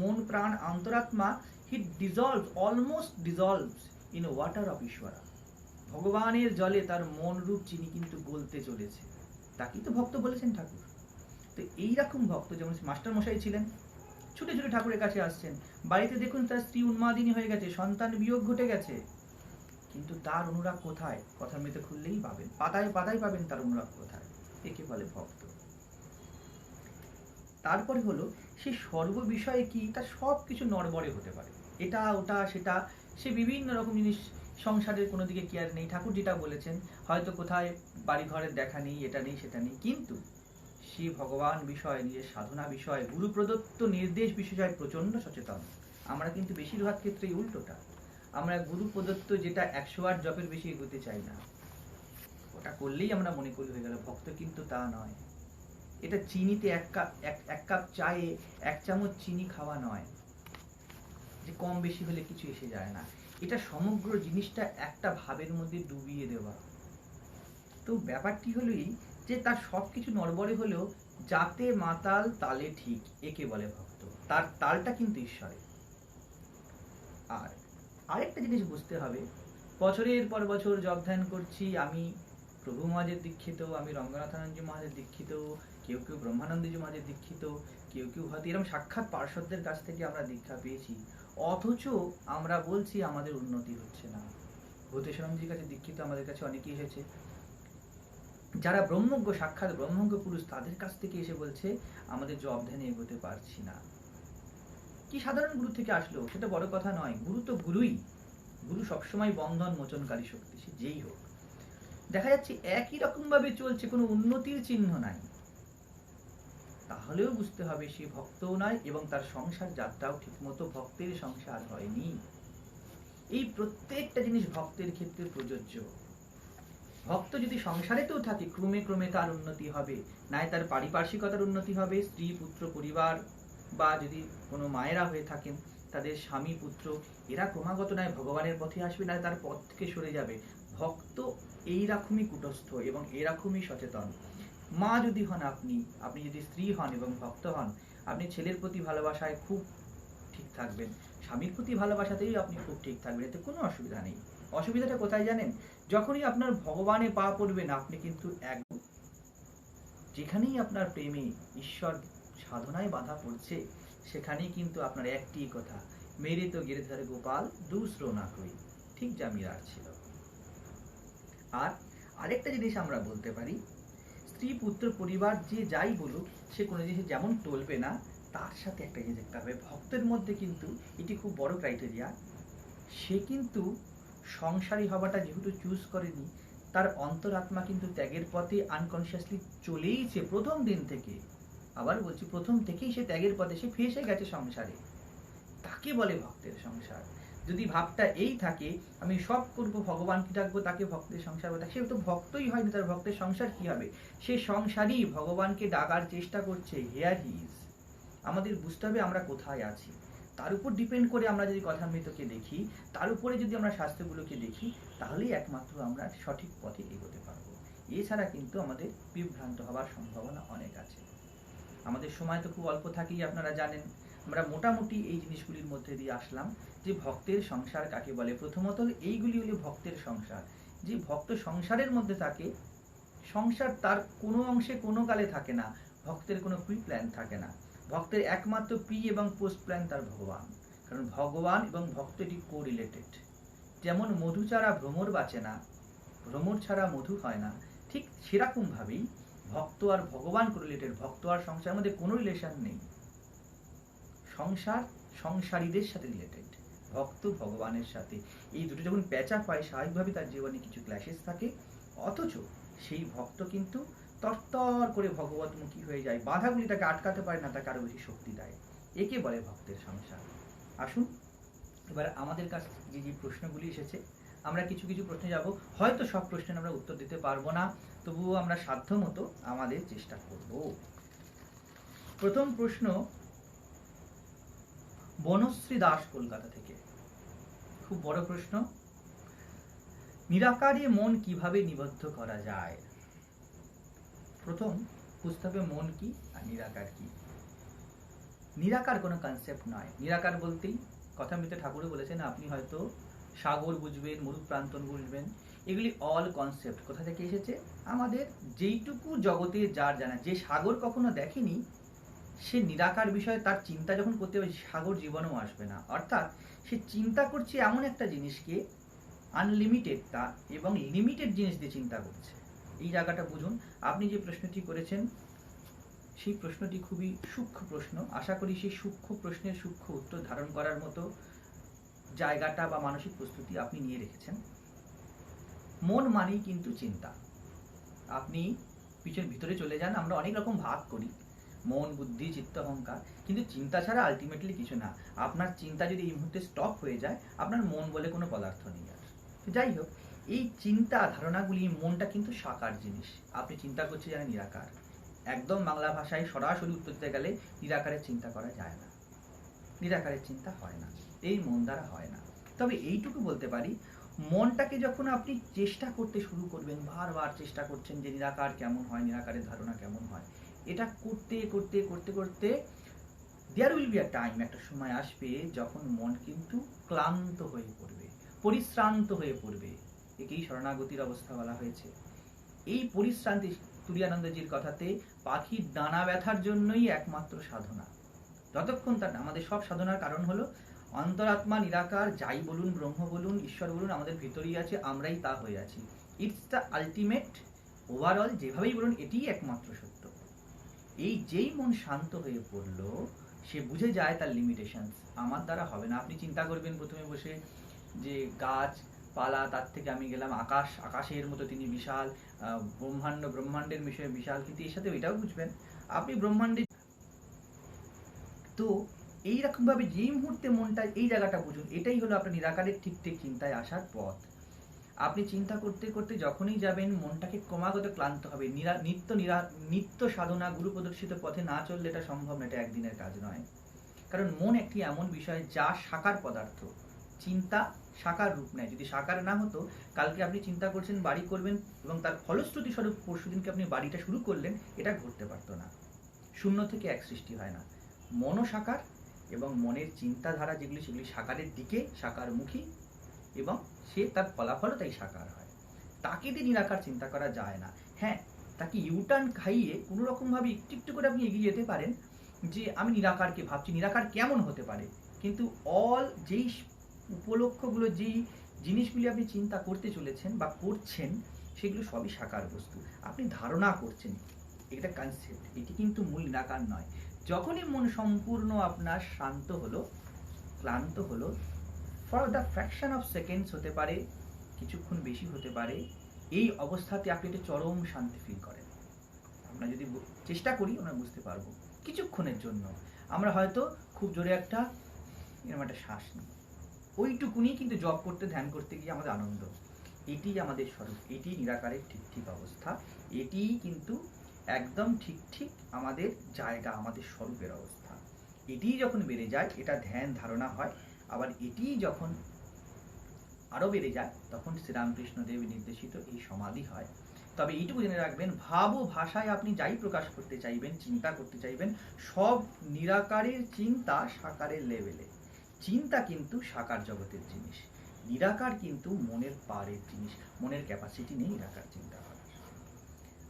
মন প্রাণ অন্তরাত্মা he dissolves, almost dissolves in water of Ishwara. ভগবানের জলে তার মন রূপ চিনি কিন্তু গলতে চলেছে, তাকেই তো ভক্ত বলেছেন ঠাকুর। তো এইরকম ভক্ত, যেমন মাস্টার মশাই ছিলেন, ছুটে ছুটে ঠাকুরের কাছে আসছেন, বাড়িতে দেখুন তার স্ত্রী উন্মাদিনী হয়ে গেছে, সন্তান বিয়োগ ঘটে গেছে, কিন্তু তার অনুরাগ কোথায়? কথার মেতে খুললেই পাবেন, পাতায় পাতায় পাবেন তার অনুরাগ কোথায়। একে বলে ভক্ত। তারপরে হলো সে সর্ব বিষয়ে কি, তার সব কিছু নড়বড়ে হতে পারে, এটা ওটা সেটা, সে বিভিন্ন রকম জিনিস, সংসারের কোনো দিকে কেয়ার নেই। ঠাকুর যেটা বলেছেন, হয়তো কোথায় বাড়ি ঘরের দেখা নেই, এটা নেই সেটা নেই, কিন্তু সে ভগবান বিষয়, নিজের সাধনা বিষয়, গুরু প্রদত্ত নির্দেশ বিষয়ে প্রচন্ড সচেতন। আমরা কিন্তু বেশিরভাগ ক্ষেত্রেই উল্টোটা, আমরা গুরু প্রদত্ত যেটা 108 জপের বেশি এগোতে চাই না, ওটা করলেই আমরা মনে করি হয়ে গেল ভক্ত, কিন্তু তা নয়। এটা চিনিতে এক কাপ চায়ে 1 চামচ চিনি খাওয়া নয়, যে কম বেশি হলে কিছু এসে যায় না। এটা সমগ্র জিনিসটা একটা ভাবের মধ্যে ডুবিয়ে দেওয়া। তো ব্যাপারটি হলো এই, যে তার সবকিছু নড়বড়ে হলেও যাতে মাতাল তালে ঠিক, একে বলে ভক্ত। তার তালটা কিন্তু ঈশ্বরে। আর আরেকটা জিনিস বুঝতে হবে, বছরের পর বছর জপ ধ্যান করছি, আমি প্রভু মহাজের দীক্ষিত, আমি রঙ্গনাথানন্দ মহাজের দীক্ষিত, কেউ কেউ ব্রহ্মানন্দজি মহাজের দীক্ষিত, কেউ কেউ হয়তো এরকম সাক্ষাৎ পার্শ্বদের কাছ থেকে আমরা দীক্ষা পেয়েছি, অথচ আমরা বলছি আমাদের উন্নতি হচ্ছে না। ভূতেশ্বরমজির কাছে দীক্ষিত আমাদের কাছে অনেকেই এসেছে, যারা ব্রহ্মজ্ঞ, সাক্ষাৎ ব্রহ্মজ্ঞ পুরুষ, তাদের কাছ থেকে এসে বলছে আমাদের জপ ধ্যানে এগোতে পারছি না। কি সাধারণ গুরু থেকে আসলো সেটা বড় কথা নয়, গুরু তো গুরুই, গুরু সবসময় বন্ধন মোচনকারী শক্তি, সে যেই হোক। দেখা যাচ্ছে একই রকম ভাবে চলছে, কোনো উন্নতির চিহ্ন নাই, তাহলেও বুঝতে হবে সে ভক্তও নয়, এবং তার সংসার যাত্রাও ঠিক মতো ভক্তের সংসার হয়নি। এই প্রত্যেকটা জিনিস ভক্তের ক্ষেত্রে প্রযোজ্য। ভক্ত যদি সংসারেতেও থাকে, ক্রমে ক্রমে তার উন্নতি হবে, নাই তার পারিপার্শ্বিকতার উন্নতি হবে, স্ত্রী পুত্র পরিবার, বা যদি কোনো মায়েরা হয়ে থাকেন তাদের স্বামী পুত্র, এরা ক্রমাগত নয় ভগবানের পথে আসবে, না তার পথ থেকে সরে যাবে। ভক্ত এইরকমই কুটস্থ এবং এরকমই সচেতন। মা যদি হন আপনি, আপনি যদি স্ত্রী হন এবং ভক্ত হন, আপনি ছেলের প্রতি ভালোবাসায় খুব ঠিক থাকবেন, স্বামীর প্রতি ভালোবাসাতেই আপনি খুব ঠিক থাকবেন, এতে কোনো অসুবিধা নেই। অসুবিধাটা কোথায় জানেন? যখনই আপনার ভগবানে পা পড়বেন, আপনি কিন্তু যেখানেই আপনার প্রেমে ঈশ্বর সাধনায় বাধা পড়ছে, সেখানেই কিন্তু আপনার একটি কথা, মেরে তো গিরধর গোপাল দুসরো না কই, ঠিক যা মীরার ছিল। আর আরেকটা জিনিস আমরা বলতে পারি, স্ত্রী পুত্র পরিবার যে যাই বলুক, সে কোনো জিনিস যেমন টলবে না, তার সাথে একটা জিনিস দেখতে হবে, ভক্তের মধ্যে কিন্তু এটি খুব বড় ক্রাইটেরিয়া, সে কিন্তু সংসারী হওয়াটা যেহেতু চুজ করেনি, তার অন্তরাত্মা কিন্তু ত্যাগের পথে আনকনসিয়াসলি চলেইছে প্রথম দিন থেকে। আবার বলছি, প্রথম থেকেই সে ত্যাগের পথে, সে ফেসে গেছে সংসারে, তাকে বলে ভক্তের সংসার। যদি ভাবটা এই থাকে আমি সব করব, ভগবানকে ডাকবো, তাকে ভক্তের সংসার বলে, সে তো ভক্তই হয়নি, তার ভক্তের সংসার কি হবে? সে সংসারই ভগবানকে ডাকার চেষ্টা করছে, হিয়ার হি ইজ। আমাদের বুঝতে হবে আমরা কোথায় আছি, তার উপর ডিপেন্ড করে আমরা যদি কথামৃতকে দেখি, তার উপরে যদি আমরা শাস্ত্রগুলোকে দেখি, তাহলেই একমাত্র আমরা সঠিক পথে এগোতে পারবো। এছাড়া কিন্তু আমাদের বিভ্রান্ত হওয়ার সম্ভাবনা অনেক আছে। আমাদের সময় তো খুব অল্প থাকেই, আপনারা জানেন। আমরা মোটামুটি এই জিনিসগুলির মধ্যে দিয়ে আসলাম যে ভক্তের সংসার কাকে বলে। প্রথমত এইগুলি হলো ভক্তের সংসার। যে ভক্ত সংসারের মধ্যে থাকে, সংসার তার কোনো অংশে কোনো কালে থাকে না, ভক্তের কোনো প্রি প্ল্যান থাকে না। ভক্তের একমাত্র প্রি এবং পোস্ট প্ল্যান তার ভগবান, কারণ ভগবান এবং ভক্ত এটি কো রিলেটেড। যেমন মধু ছাড়া ভ্রমর বাঁচে না, ভ্রমর ছাড়া মধু হয় না, ঠিক সেরকম ভাবেই ভক্ত আর ভগবান কো রিলেটেড। ভক্ত আর সংসারের মধ্যে কোনো রিলেশন নেই, সংসার সংসারীদের সাথে রিলেটেড, ভক্ত ভগবানের সাথে। এই দুটো যখন প্যাচ আপ হয়, স্বাভাবিকভাবে তার জীবনে কিছু ক্ল্যাশেস থাকে, অথচ সেই ভক্ত কিন্তু তরতর করে ভগবতমুখী হয়ে যায়, বাধাগুলি তাকে আটকাতে পারে না, তাকে আরো বেশি শক্তি দেয়। একে বলে ভক্তের সংসার। আসুন এবার আমাদের কাছ যে যে প্রশ্নগুলি এসেছে, আমরা কিছু কিছু প্রশ্নে যাব। হয়তো সব প্রশ্নের আমরা উত্তর দিতে পারবো না, তবুও আমরা সাধ্যমতো আমাদের চেষ্টা করব। প্রথম প্রশ্ন বনশ্রী দাস কলকাতা থেকে, খুব বড় প্রশ্ন। নিরাকারে মন কিভাবে নিবদ্ধ করা যায়? প্রথম বুঝতে হবে মন কি আর নিরাকার কি। নিরাকার কোনো কনসেপ্ট নয়। নিরাকার বলতেই কথামৃত ঠাকুরও বলেছেন, আপনি হয়তো সাগর বুঝবেন, মরুপ্রান্তন বুঝবেন, এগুলি অল কনসেপ্ট। কোথা থেকে এসেছে? আমাদের যেইটুকু জগতে যার জানা, যে সাগর কখনো দেখেনি সে নিরাকার বিষয়ে তার চিন্তা যখন করতে হবে, সাগর জীবনেও আসবে না। অর্থাৎ সে চিন্তা করছে এমন একটা জিনিসকে, আনলিমিটেড তা এবং লিমিটেড জিনিস দিয়ে চিন্তা করছে। এই জায়গাটা বুঝুন। আপনি যে প্রশ্নটি করেছেন সেই প্রশ্নটি খুবই সূক্ষ্ম প্রশ্ন। আশা করি সেই সূক্ষ্ম প্রশ্নের সূক্ষ্ম উত্তর ধারণ করার মতো জায়গাটা বা মানসিক প্রস্তুতি আপনি নিয়ে রেখেছেন। মন মানেই কিন্তু চিন্তা। আপনি ভিতরে চলে যান, আমরা অনেক রকম ভাগ করি, মন, বুদ্ধি, চিত্ত, অহংকার, কিন্তু চিন্তা ছাড়া আলটিমেটলি কিছু না। আপনার চিন্তা যদি এই মুহূর্তে স্টপ হয়ে যায়, আপনার মন বলে কোনো পদার্থ নেই আর। যাই হোক, এই চিন্তা ধারণাগুলি, মনটা কিন্তু সাকার জিনিস। আপনি চিন্তা করছেন জানেন নিরাকার। একদম বাংলা ভাষায় সরাসরি উত্তর দিতে গেলে নিরাকারের চিন্তা করা যায় না, নিরাকারের চিন্তা হয় না, এই মন দ্বারা হয় না। তবে এইটুকু বলতে পারি, মনটাকে যখন আপনি চেষ্টা করতে শুরু করবেন, বারবার চেষ্টা করছেন যে নিরাকার কেমন হয়, নিরাকারের ধারণা কেমন হয়, এটা করতে করতে করতে করতে there will be a time, একটা সময় আসবে যখন মন কিন্তু ক্লান্ত হয়ে পড়বে, পরিশ্রান্ত হয়ে পড়বে। একেই শরণাগতির অবস্থা বলা হয়েছে। এই পরিশ্রান্তি তুরীয়ানন্দজির কথাতে পাখির ডানা ব্যথার জন্যই একমাত্র সাধনা। যতক্ষণ তার, আমাদের সব সাধনার কারণ হলো অন্তরাত্মা নিরাকার, যাই বলুন, ব্রহ্ম বলুন, ঈশ্বর বলুন, আমাদের ভিতরেই আছে, আমরাই তা হয়ে আছি। ইটস দ্য আলটিমেট, ওভারঅল যেভাবেই বলুন এটিই একমাত্র সত্য। এই যেই মন শান্ত হয়ে পড়লো, সে বুঝে যায় তার লিমিটেশনস, আমার দ্বারা হবে না। আপনি চিন্তা করবেন প্রথমে বসে যে গাছ পালা, তার থেকে আমি গেলাম আকাশ, আকাশের মতো তিনি বিশাল, ব্রহ্মাণ্ড, ব্রহ্মাণ্ডের বিষয়ে বিশাল, কিন্তু এর সাথে এটাও বুঝবেন আপনি ব্রহ্মাণ্ডে। তো এইরকম ভাবে যেই মুহূর্তে মনটা এই জায়গাটা বুঝুন, এটাই হলো আপনার নিরাকারের ঠিক ঠিক চিন্তায় আসার পথ। আপনি চিন্তা করতে করতে যখনই যাবেন, মনটাকে ক্রমাগত ক্লান্ত হবে। নিত্য সাধনা, গুরু প্রদর্শিত পথে না চললে এটা সম্ভব না, এটা একদিনের কাজ নয়। কারণ মন একটি এমন বিষয় যা সাকার পদার্থ, চিন্তা সাকার রূপ নেয়। যদি সাকার না হতো, কালকে আপনি চিন্তা করছেন বাড়ি করবেন এবং তার ফলশ্রুতি স্বরূপ পরশুদিনকে আপনি বাড়িটা শুরু করলেন, এটা ঘটতে পারতো না। শূন্য থেকে এক সৃষ্টি হয় না। মনও সাকার এবং মনের চিন্তাধারা যেগুলি, সেগুলি সাকারের দিকে, সাকারমুখী, এবং সে তার ফলাফলও তাই সাকার হয়। তাকে দিয়ে নিরাকার চিন্তা করা যায় না। হ্যাঁ, তাকে ইউটার্ন খাইয়ে কোনো রকমভাবে একটু একটু করে আপনি এগিয়ে যেতে পারেন যে আমি নিরাকারকে ভাবছি, নিরাকার কেমন হতে পারে, কিন্তু অল যেই উপলক্ষগুলো, যেই জিনিসগুলি আপনি চিন্তা করতে চলেছেন বা করছেন, সেগুলো সবই সাকার বস্তু। আপনি ধারণা করছেন, এটা কনসেপ্ট, এটি কিন্তু মূল নিরাকার নয়। যখনই মন সম্পূর্ণ আপনার শান্ত হলো, ক্লান্ত হলো, for the fraction of seconds হতে পারে, কিছুক্ষণ বেশি হতে পারে, এই অবস্থাতে আপনি একটা চরম শান্তি ফিল করেন। আমরা যদি চেষ্টা করি, আমরা বুঝতে পারবো কিছুক্ষণের জন্য। আমরা হয়তো খুব জোরে একটা এরকম একটা শ্বাস নিই, ওইটুকুনি কিন্তু জব করতে, ধ্যান করতে গিয়ে আমাদের আনন্দ। এটি আমাদের স্বরূপ, এটি নিরাকারের ঠিক ঠিক অবস্থা, এটি কিন্তু একদম ঠিক ঠিক আমাদের জায়গা, আমাদের স্বরূপের অবস্থা। এটি যখন বেড়ে যায়, এটা ধ্যান ধারণা হয়। আবার এটি যখন আরো বেড়ে যায়, তখন শ্রীরামকৃষ্ণদেব নির্দেশিত এই সমাধি হয়। তবে এইটুকু জেনে রাখবেন, ভাব ও ভাষায় আপনি যাই প্রকাশ করতে চাইবেন, চিন্তা করতে চাইবেন, সব নিরাকারের চিন্তা সাকারের লেভেলে। চিন্তা কিন্তু সাকার জগতের জিনিস, নিরাকার কিন্তু মনের পারের জিনিস, মনের ক্যাপাসিটি নেই নিরাকার চিন্তা করার।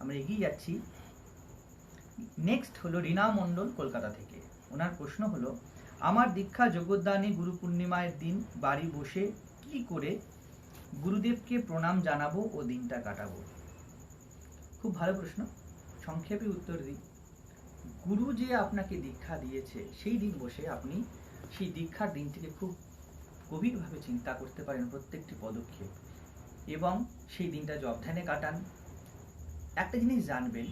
আমরা এগিয়ে যাচ্ছি। নেক্সট হলো রীনা মণ্ডল কলকাতা থেকে। ওনার প্রশ্ন হলো, আমার দীক্ষা যোগদানে গুরু পূর্ণিমার দিন বাড়ি বসে কি করে গুরুদেবকে প্রণাম জানাবো ও দিনটা কাটাবো? খুব ভালো প্রশ্ন। সংক্ষেপে উত্তর দিই, গুরু যে আপনাকে দীক্ষা দিয়েছে সেই দিন বসে আপনি সেই দীক্ষার দিনটিকে খুব গভীরভাবে চিন্তা করতে পারেন, প্রত্যেকটি পদক্ষেপ, এবং সেই দিনটা জপ ধ্যানে কাটান। একটা জিনিস জানবেন,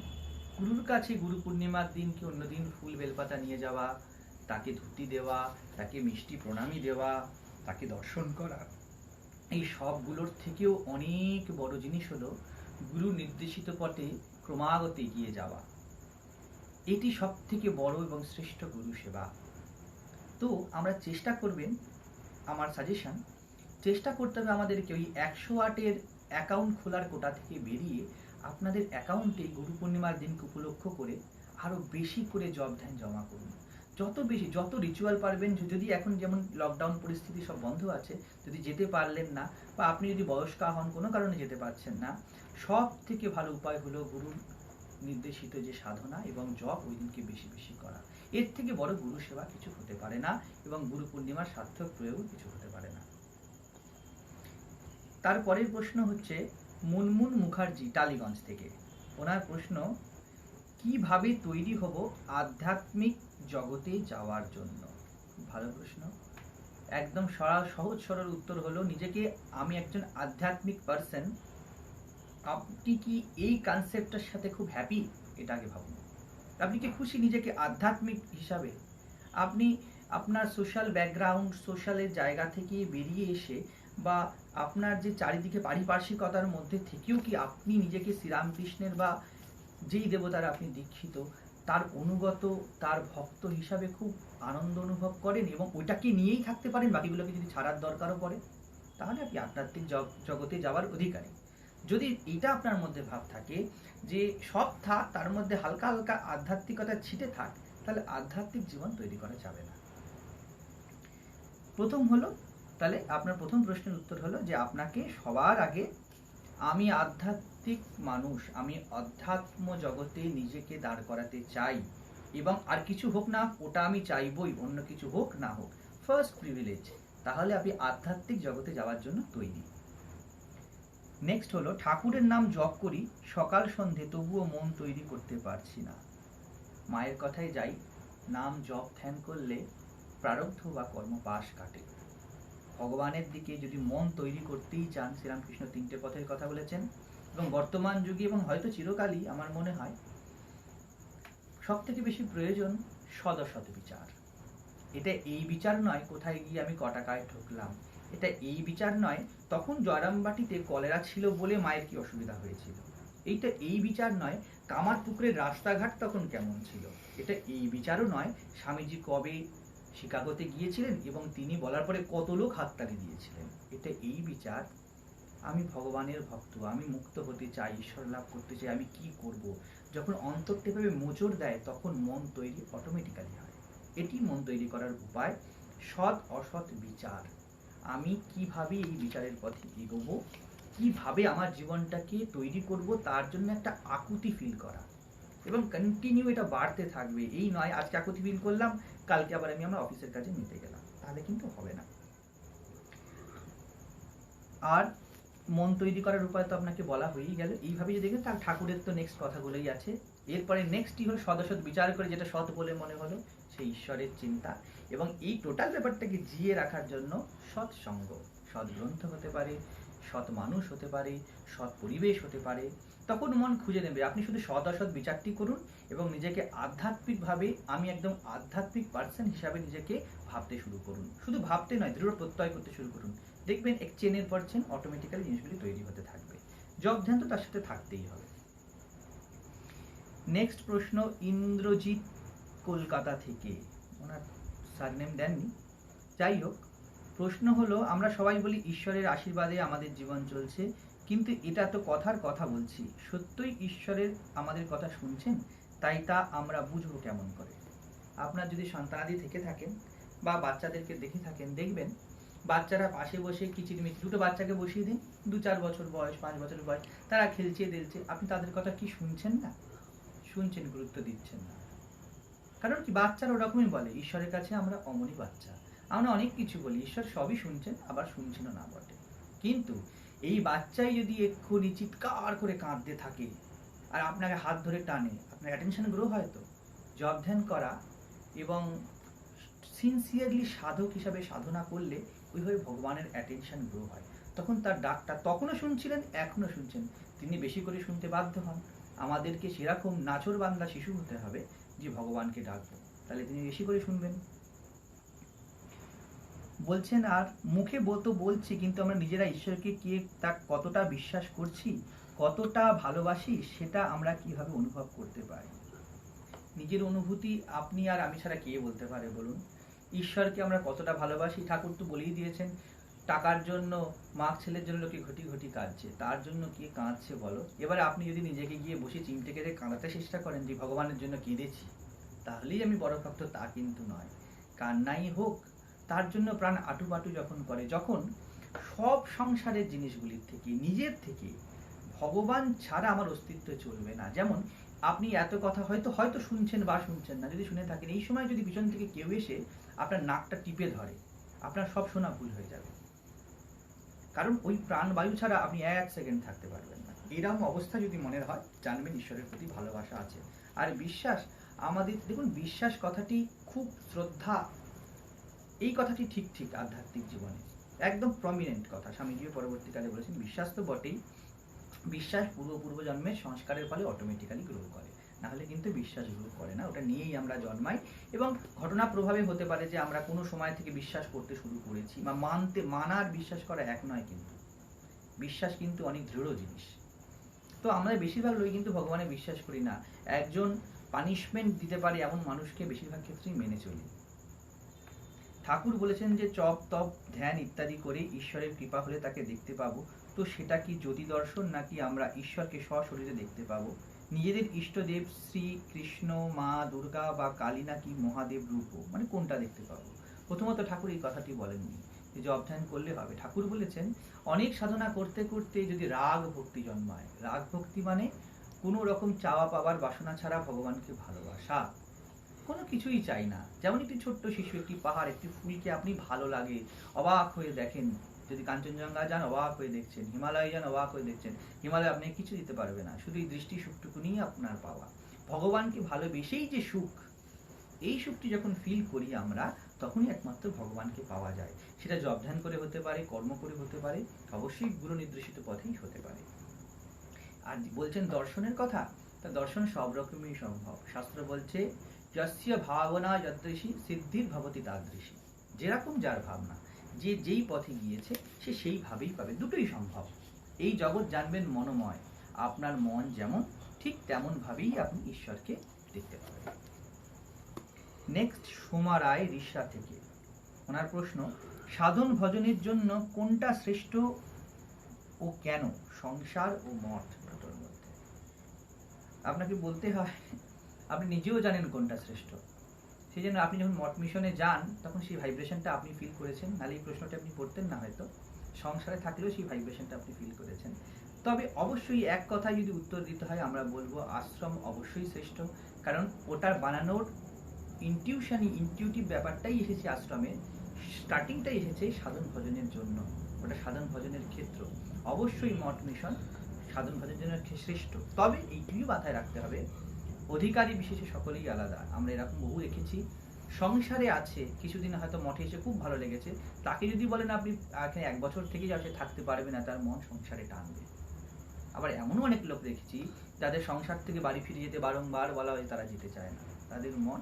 গুরুর কাছে গুরু পূর্ণিমার দিন কি অন্যদিন ফুল বেলপাতা নিয়ে যাওয়া, তাকে ধুতি দেওয়া, তাকে মিষ্টি প্রণামী দেওয়া, তাকে দর্শন করা, এই সবগুলোর থেকেও অনেক বড় জিনিস হলো গুরু নির্দেশিত পথে ক্রমাগত এগিয়ে যাওয়া। এটি সব থেকে বড় এবং শ্রেষ্ঠ গুরু সেবা। তো আমরা চেষ্টা করবেন, আমার সাজেশন, চেষ্টা করতে হবে আমাদেরকে ওই 108-এর অ্যাকাউন্ট খোলার কোটা থেকে বেরিয়ে আপনাদের অ্যাকাউন্টে গুরু পূর্ণিমার দিনকে উপলক্ষ করে আরো বেশি করে জব ধ্যান জমা করুন। যত বেশি, যত রিচুয়াল পারবেন, যদি এখন যেমন লকডাউন পরিস্থিতি সব বন্ধ আছে, যদি যেতে পারলেন না, বা আপনি যদি বয়স্ক হন কোনো কারণে যেতে পারছেন না, সব থেকে ভালো উপায় হলো গুরুর নির্দেশিত যে সাধনা এবং জপ ওই দিনকে বেশি বেশি করা। এর থেকে বড় গুরু সেবা কিছু হতে পারে না, এবং গুরু পূর্ণিমার সার্থক প্রয়োগ কিছু হতে পারে না। তারপরের প্রশ্ন হচ্ছে মুনমুন মুখার্জি টালিগঞ্জ থেকে। ওনার প্রশ্ন, কিভাবে তৈরি হব আধ্যাত্মিক জগতে যাওয়ার জন্য? খুব ভালো প্রশ্ন। একদম সহজ সরল উত্তর হলো, নিজেকে আমি একজন আধ্যাত্মিক পার্সন, আপনি কি এই কনসেপ্টটার সাথে খুব হ্যাপি? এটা আগে ভাবুন। আপনি কি খুশি নিজেকে আধ্যাত্মিক হিসাবে? আপনি আপনার সোশ্যাল ব্যাকগ্রাউন্ড, সোশ্যালের জায়গা থেকে বেরিয়ে এসে, বা আপনার যে চারিদিকে পারিপার্শ্বিকতার মধ্যে থেকেও কি আপনি নিজেকে শ্রীরামকৃষ্ণের বা যেই দেবতার আপনি দীক্ষিত তার অনুগত, তার ভক্ত হিসাবে খুব আনন্দ অনুভব করেন এবং ওইটাকে নিয়েই থাকতে পারেন, বাকিগুলোকে যদি ছাড়ার দরকারও পড়ে, তাহলে আপনি আধ্যাত্মিক জগতে যাওয়ার অধিকারী। যদি এটা আপনার মধ্যে ভাব থাকে যে সব থাক, তার মধ্যে হালকা হালকা আধ্যাত্মিকতা ছিটে থাক, তাহলে আধ্যাত্মিক জীবন তৈরি করা যাবে না। প্রথম হলো, তাহলে আপনার প্রথম প্রশ্নের উত্তর হলো যে আপনাকে সবার আগে আমি আধ্যাত্মিক মানুষ, আমি অধ্যাত্ম জগতে নিজেকে দাঁড় করাতে চাই, এবং আর কিছু হোক না ওটা আমি চাইবই, অন্য কিছু হোক না হোক, ফার্স্ট প্রিভিলেজ, তাহলে আপনি আধ্যাত্মিক জগতে যাওয়ার জন্য তৈরি। নেক্সট হলো, ঠাকুরের নাম জপ করি সকাল সন্ধে, তবুও মন তৈরি করতে পারছি না। মায়ের কথায় যাই, নাম জপ ধ্যান করলে প্রারব্ধ বা কর্মপাশ কাটে। ভগবানের দিকে যদি মন তৈরি করতেই চান, শ্রীরামকৃষ্ণ 3টে পথের কথা বলেছেন, এবং বর্তমান যুগে এবং হয়তো চিরকালই আমার মনে হয় সব থেকে বেশি প্রয়োজন সদসৎ বিচার। এটা এই বিচার নয় কোথায় গিয়ে আমি কটাকায় ঠকলাম, এটা এই বিচার নয় তখন জয়রামবাটিতে কলেরা ছিল বলে মায়ের কি অসুবিধা হয়েছিল, এইটা এই বিচার নয় কামারপুকুরের রাস্তাঘাট তখন কেমন ছিল, এটা এই বিচারও নয় স্বামীজি কবে শিকাগোতে গিয়েছিলেন এবং তিনি বলার পরে কত লোক হাততালি দিয়েছিলেন। এটা এই বিচার, আমি ভগবানের ভক্ত, আমি মুক্ত হতে চাই, ঈশ্বর লাভ করতে চাই, আমি কি করব। যখন অন্তরটা ভাবে মোচড় দেয় তখন মন তৈরি অটোমেটিক্যালি হয়। এটি মন তৈরি করার উপায়, সৎ অসৎ বিচার। আমি কিভাবে এই বিচারের পথে এগোবো, কিভাবে আমার জীবনটাকে তৈরি করব, তার জন্য একটা আকুতি ফিল করা, এবং কন্টিনিউ এটা বাড়তে থাকবে। এই নয় আজকে আকুতি ফিল করলাম, কালকে আবার আমি আমার অফিসের কাজে নিতে গেলাম, তাহলে কিন্তু হবে না। আর মন তৈরি করার উপায় তো আপনাকে বলা হয়েই গেল। এইভাবে যদি দেখেন তার ঠাকুরের তো নেক্সট কথাগুলোই আছে। এরপরে নেক্সটই হল সদসৎ বিচার করে, যেটা সৎ বলে মনে হলো সেই ঈশ্বরের চিন্তা, এবং এই টোটাল ব্যাপারটাকে জিয়ে রাখার জন্য সৎসঙ্গ, সৎ গ্রন্থ হতে পারে, সৎ মানুষ হতে পারে, সৎ পরিবেশ হতে পারে, তখন মন খুঁজে নেবে। আপনি শুধু সৎ অসৎ বিচারটি করুন এবং নিজেকে আধ্যাত্মিকভাবে আমি একদম আধ্যাত্মিক পার্সন হিসাবে নিজেকে ভাবতে শুরু করুন। শুধু ভাবতে নয়, দৃঢ় প্রত্যয় করতে শুরু করুন। দেখবেন এক চেনের পর চেন অটোমেটিক্যালি জিনিসগুলি তৈরি হতে থাকবে। জব ধ্যান তো তার সাথে থাকতেই হবে। নেক্সট প্রশ্ন ইন্দ্রজিৎ কলকাতা থেকে, ওনার সারনেম দেননি, যাই হোক। প্রশ্ন হলো, আমরা সবাই বলি ঈশ্বরের আশীর্বাদে আমাদের জীবন চলছে, কিন্তু এটা তো কথার কথা বলছি, সত্যই ঈশ্বরের আমাদের কথা শুনছেন, তাই তা আমরা বুঝবো কেমন করে? আপনার যদি সন্তানাদি থেকে থাকেন বা বাচ্চাদেরকে দেখে থাকেন, দেখবেন বাচ্চারা পাশে বসে কিচিরমিচির, দুটো বাচ্চাকে বসিয়ে দিন, 2-4 বছর বয়স, 5 বছর বয়স, তারা খেলছে দেলছে, আপনি তাদের কথা কি শুনছেন না? শুনছেন, গুরুত্ব দিচ্ছেন না। কারণ কি, বাচ্চারা ওরকমই বলে, ঈশ্বরের কাছে আমরা অমনি বাচ্চা, আমরা অনেক কিছু বলি, ঈশ্বর সবই শুনছেন, আবার শুনছেনও না বটে। কিন্তু এই বাচ্চাই যদি এক্ষুনি চিৎকার করে কাঁদতে থাকে আর আপনাকে হাত ধরে টানে, আপনার অ্যাটেনশন গ্রো হয় তো? জপ ধ্যান করা এবং সিনসিয়ারলি সাধক হিসাবে সাধনা করলে ওইভাবে ভগবানের অ্যাটেনশন গ্রো হয়। তখন তার ডাকটা তখনও শুনছিলেন, এখনো শুনছেন, তিনি বেশি করে শুনতে বাধ্য হন। আমাদেরকে সেরকম নাচর বান্দা শিশু হতে হবে যে ভগবানকে ডাকবো, তাহলে তিনি বেশি করে শুনবেন। বলছেন, আর মুখে তো বলছি, কিন্তু আমরা নিজেরা ঈশ্বরকে কে তা কতটা বিশ্বাস করছি, কতটা ভালোবাসি, সেটা আমরা কিভাবে অনুভব করতে পারি? নিজের অনুভূতি আপনি আর আমি ছাড়া কে বলতে পারে বলুন? ঈশ্বরকে আমরা কতটা ভালোবাসি, ঠাকুর তো বলেই দিয়েছেন, টাকার জন্য মা ছেলের জন্য লোকে ঘটি ঘটি কাঁদছে, তার জন্য কে কাঁদছে বলো? এবার আপনি যদি নিজেকে গিয়ে বসে চিমটে কেটে কাঁদাতে চেষ্টা করেন যে ভগবানের জন্য কেঁদেছি, তাহলেই আমি বড় ভক্ত, তা কিন্তু নয়। কান্নাই হোক, তার জন্য প্রাণ আটুপাটু যখন করে, যখন সব সংসারের জিনিসগুলির থেকে, নিজের থেকে ভগবান ছাড়া আমার অস্তিত্ব চলবে না। যেমন আপনি এত কথা হয়তো হয়তো শুনছেন বা শুনছেন না, যদি শুনে থাকেন, এই সময় যদি পিছন থেকে কেউ এসে আপনার নাকটা টিপে ধরে, আপনার সব শোনা ভুল হয়ে যাবে। কারণ ওই প্রাণবায়ু ছাড়া আপনি 1 সেকেন্ড থাকতে পারবেন না। এরকম অবস্থা যদি মনের হয়, জানবেন ঈশ্বরের প্রতি ভালোবাসা আছে। আর বিশ্বাস, আমাদের দেখুন, বিশ্বাস কথাটি খুব শ্রদ্ধা, এই কথাটি ঠিক ঠিক আধ্যাত্মিক জীবনে একদম প্রমিনেন্ট কথা। স্বামীজিও পরবর্তীকালে বলেছেন, বিশ্বাস তো বটেই, বিশ্বাস পূর্ব জন্মের সংস্কারের ফলে অটোমেটিক্যালি গ্রো করে, না হলে কিন্তু বিশ্বাস গ্রো করে না, ওটা নিয়েই আমরা জন্মাই। এবং ঘটনা প্রভাবে হতে পারে যে আমরা কোনো সময় থেকে বিশ্বাস করতে শুরু করেছি, বা মানার বিশ্বাস করা এক নয়, কিন্তু বিশ্বাস কিন্তু অনেক দৃঢ় জিনিস। তো আমরা বেশিরভাগ লোক কিন্তু ভগবানে বিশ্বাস করি না, একজন পানিশমেন্ট দিতে পারে এমন মানুষকে বেশিরভাগ ক্ষেত্রেই মেনে চলি। ঠাকুর বলেছেন যে চপ তপ ধ্যান ইত্যাদি করে ঈশ্বরের কৃপা হলে তাকে দেখতে পাবো। তো সেটা কি জ্যোতি দর্শন, নাকি আমরা ঈশ্বরকে সশরীরে দেখতে পাবো? নিজেদের ইষ্টদেব শ্রী কৃষ্ণ, মা দুর্গা বা কালী, নাকি মহাদেব রূপ, মানে কোনটা দেখতে পাবো? প্রথমত ঠাকুর এই কথাটি বলেননি যে জপ ধ্যান করলে হবে। ঠাকুর বলেছেন, অনেক সাধনা করতে করতে যদি রাগ ভক্তি জন্মায়, রাগ ভক্তি মানে কোনো রকম চাওয়া পাওয়ার বাসনা ছাড়া ভগবানকে ভালোবাসা, কোনো কিছুই চাই না। যেমন একটি ছোট্ট শিশু একটি পাহাড়, একটি ফুলকে আপনি ভালো লাগে, অবাক হয়ে দেখেন, যদি কাঞ্চনজঙ্ঘা যান অবাক হয়ে দেখছেন, হিমালয়ে যান অবাক হয়ে দেখছেন, হিমালয় আপনি কিছু দিতে পারবে না, শুধু এই দৃষ্টি সুখটুকুনি আপনার পাওয়া। ভগবানকে ভালোবেসেই যে সুখ, এই সুখটি যখন ফিল করি আমরা, তখনই একমাত্র ভগবানকে পাওয়া যায়। সেটা জপ ধ্যান করে হতে পারে, কর্ম করে হতে পারে, অবশ্যই গুরু নির্দেশিত পথেই হতে পারে। আর বলছেন দর্শনের কথা, তা দর্শন সব রকমই সম্ভব। শাস্ত্র বলছে, যস্য ভাবনা যদৃশি সিদ্ধির ভবতি তাদৃশি। যেরকম যার ভাবনা, যে যেই পথে গিয়েছে সে সেইভাবেই পাবে, দুটোই সম্ভব। এই জগৎ জানবেন মনোময়, আপনার মন যেমন ঠিক তেমন ভাবেই আপনি ঈশ্বরকে দেখতে পাবেন। নেক্সট, সোমা রায় রিষা থেকে, ওনার প্রশ্ন, সাধন ভজনের জন্য কোনটা শ্রেষ্ঠ ও কেন? সংসার ও মঠ দুটোর মধ্যে আপনাকে বলতে হয়, আপনি নিজেও জানেন কোনটা শ্রেষ্ঠ। সেই জন্য আপনি যখন মঠ মিশনে যান, তখন সেই ভাইব্রেশনটা আপনি ফিল করেছেন, নাহলে এই প্রশ্নটা আপনি পড়তেন না হয়তো। সংসারে থাকলেও সেই ভাইব্রেশনটা আপনি ফিল করেছেন। তবে অবশ্যই এক কথায় যদি উত্তর দিতে হয়, আমরা বলবো আশ্রম অবশ্যই শ্রেষ্ঠ। কারণ ওটার বানানোর ইনটিউটিভ ব্যাপারটাই এসেছে আশ্রমে, স্টার্টিংটাই এসেছে সাধন ভজনের জন্য, ওটা সাধন ভজনের ক্ষেত্র। অবশ্যই মঠ মিশন সাধন ভজনের জন্য শ্রেষ্ঠ। তবে এইটুকুই মাথায় রাখতে হবে, অধিকারী বিশেষে সকলেই আলাদা। আমরা এরকম বহু দেখেছি, সংসারে আছে, কিছুদিন হয়তো মঠে এসে খুব ভালো লেগেছে, তাকে যদি বলেন আপনি এখানে 1 বছর থেকে যাও, সে থাকতে পারবে না, তার মন সংসারে টানবে। আবার এমনও অনেক লোক দেখেছি, যাদের সংসার থেকে বাড়ি ফিরে যেতে বারংবার বলা হয়, তারা যেতে চায় না, তাদের মন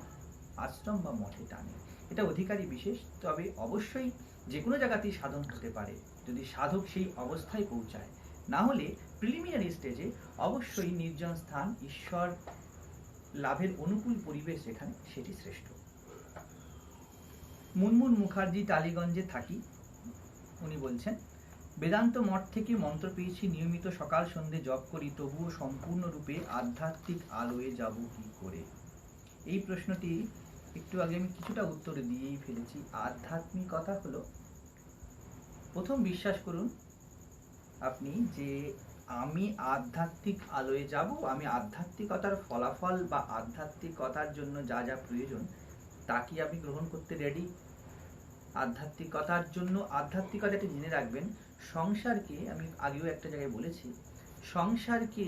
আশ্রম বা মঠে টানে। এটা অধিকারী বিশেষ। তবে অবশ্যই যে কোনো জায়গাতেই সাধন হতে পারে, যদি সাধক সেই অবস্থায় পৌঁছায়। না হলে প্রিলিমিনারি স্টেজে অবশ্যই নির্জন স্থান, ঈশ্বর লাভের অনুকূল পরিবেশ যেখানে, সেটি শ্রেষ্ঠ। মুনমুন মুখার্জি, টালিগঞ্জে থাকি, উনি বলছেন, বেদান্ত মঠ থেকে মন্ত্র পেয়েছি, নিয়মিত সকাল সন্ধে জপ করি, তবুও সম্পূর্ণরূপে আধ্যাত্মিক আলোয় যাব কি করে? এই প্রশ্নটি একটু আগে আমি কিছুটা উত্তর দিয়েই ফেলেছি। আধ্যাত্মিকতা হলো, প্রথম বিশ্বাস করুন আপনি যে আমি আধ্যাত্মিক আলোয় যাব, আমি আধ্যাত্মিকতার ফলাফল বা আধ্যাত্মিকতার জন্য যা যা প্রয়োজন তা কি আপনি গ্রহণ করতে রেডি? আধ্যাত্মিকতার জন্য, আধ্যাত্মিকতাটি জেনে রাখবেন, সংসারকে, আমি আগেও একটা জায়গায় বলেছি, সংসারকে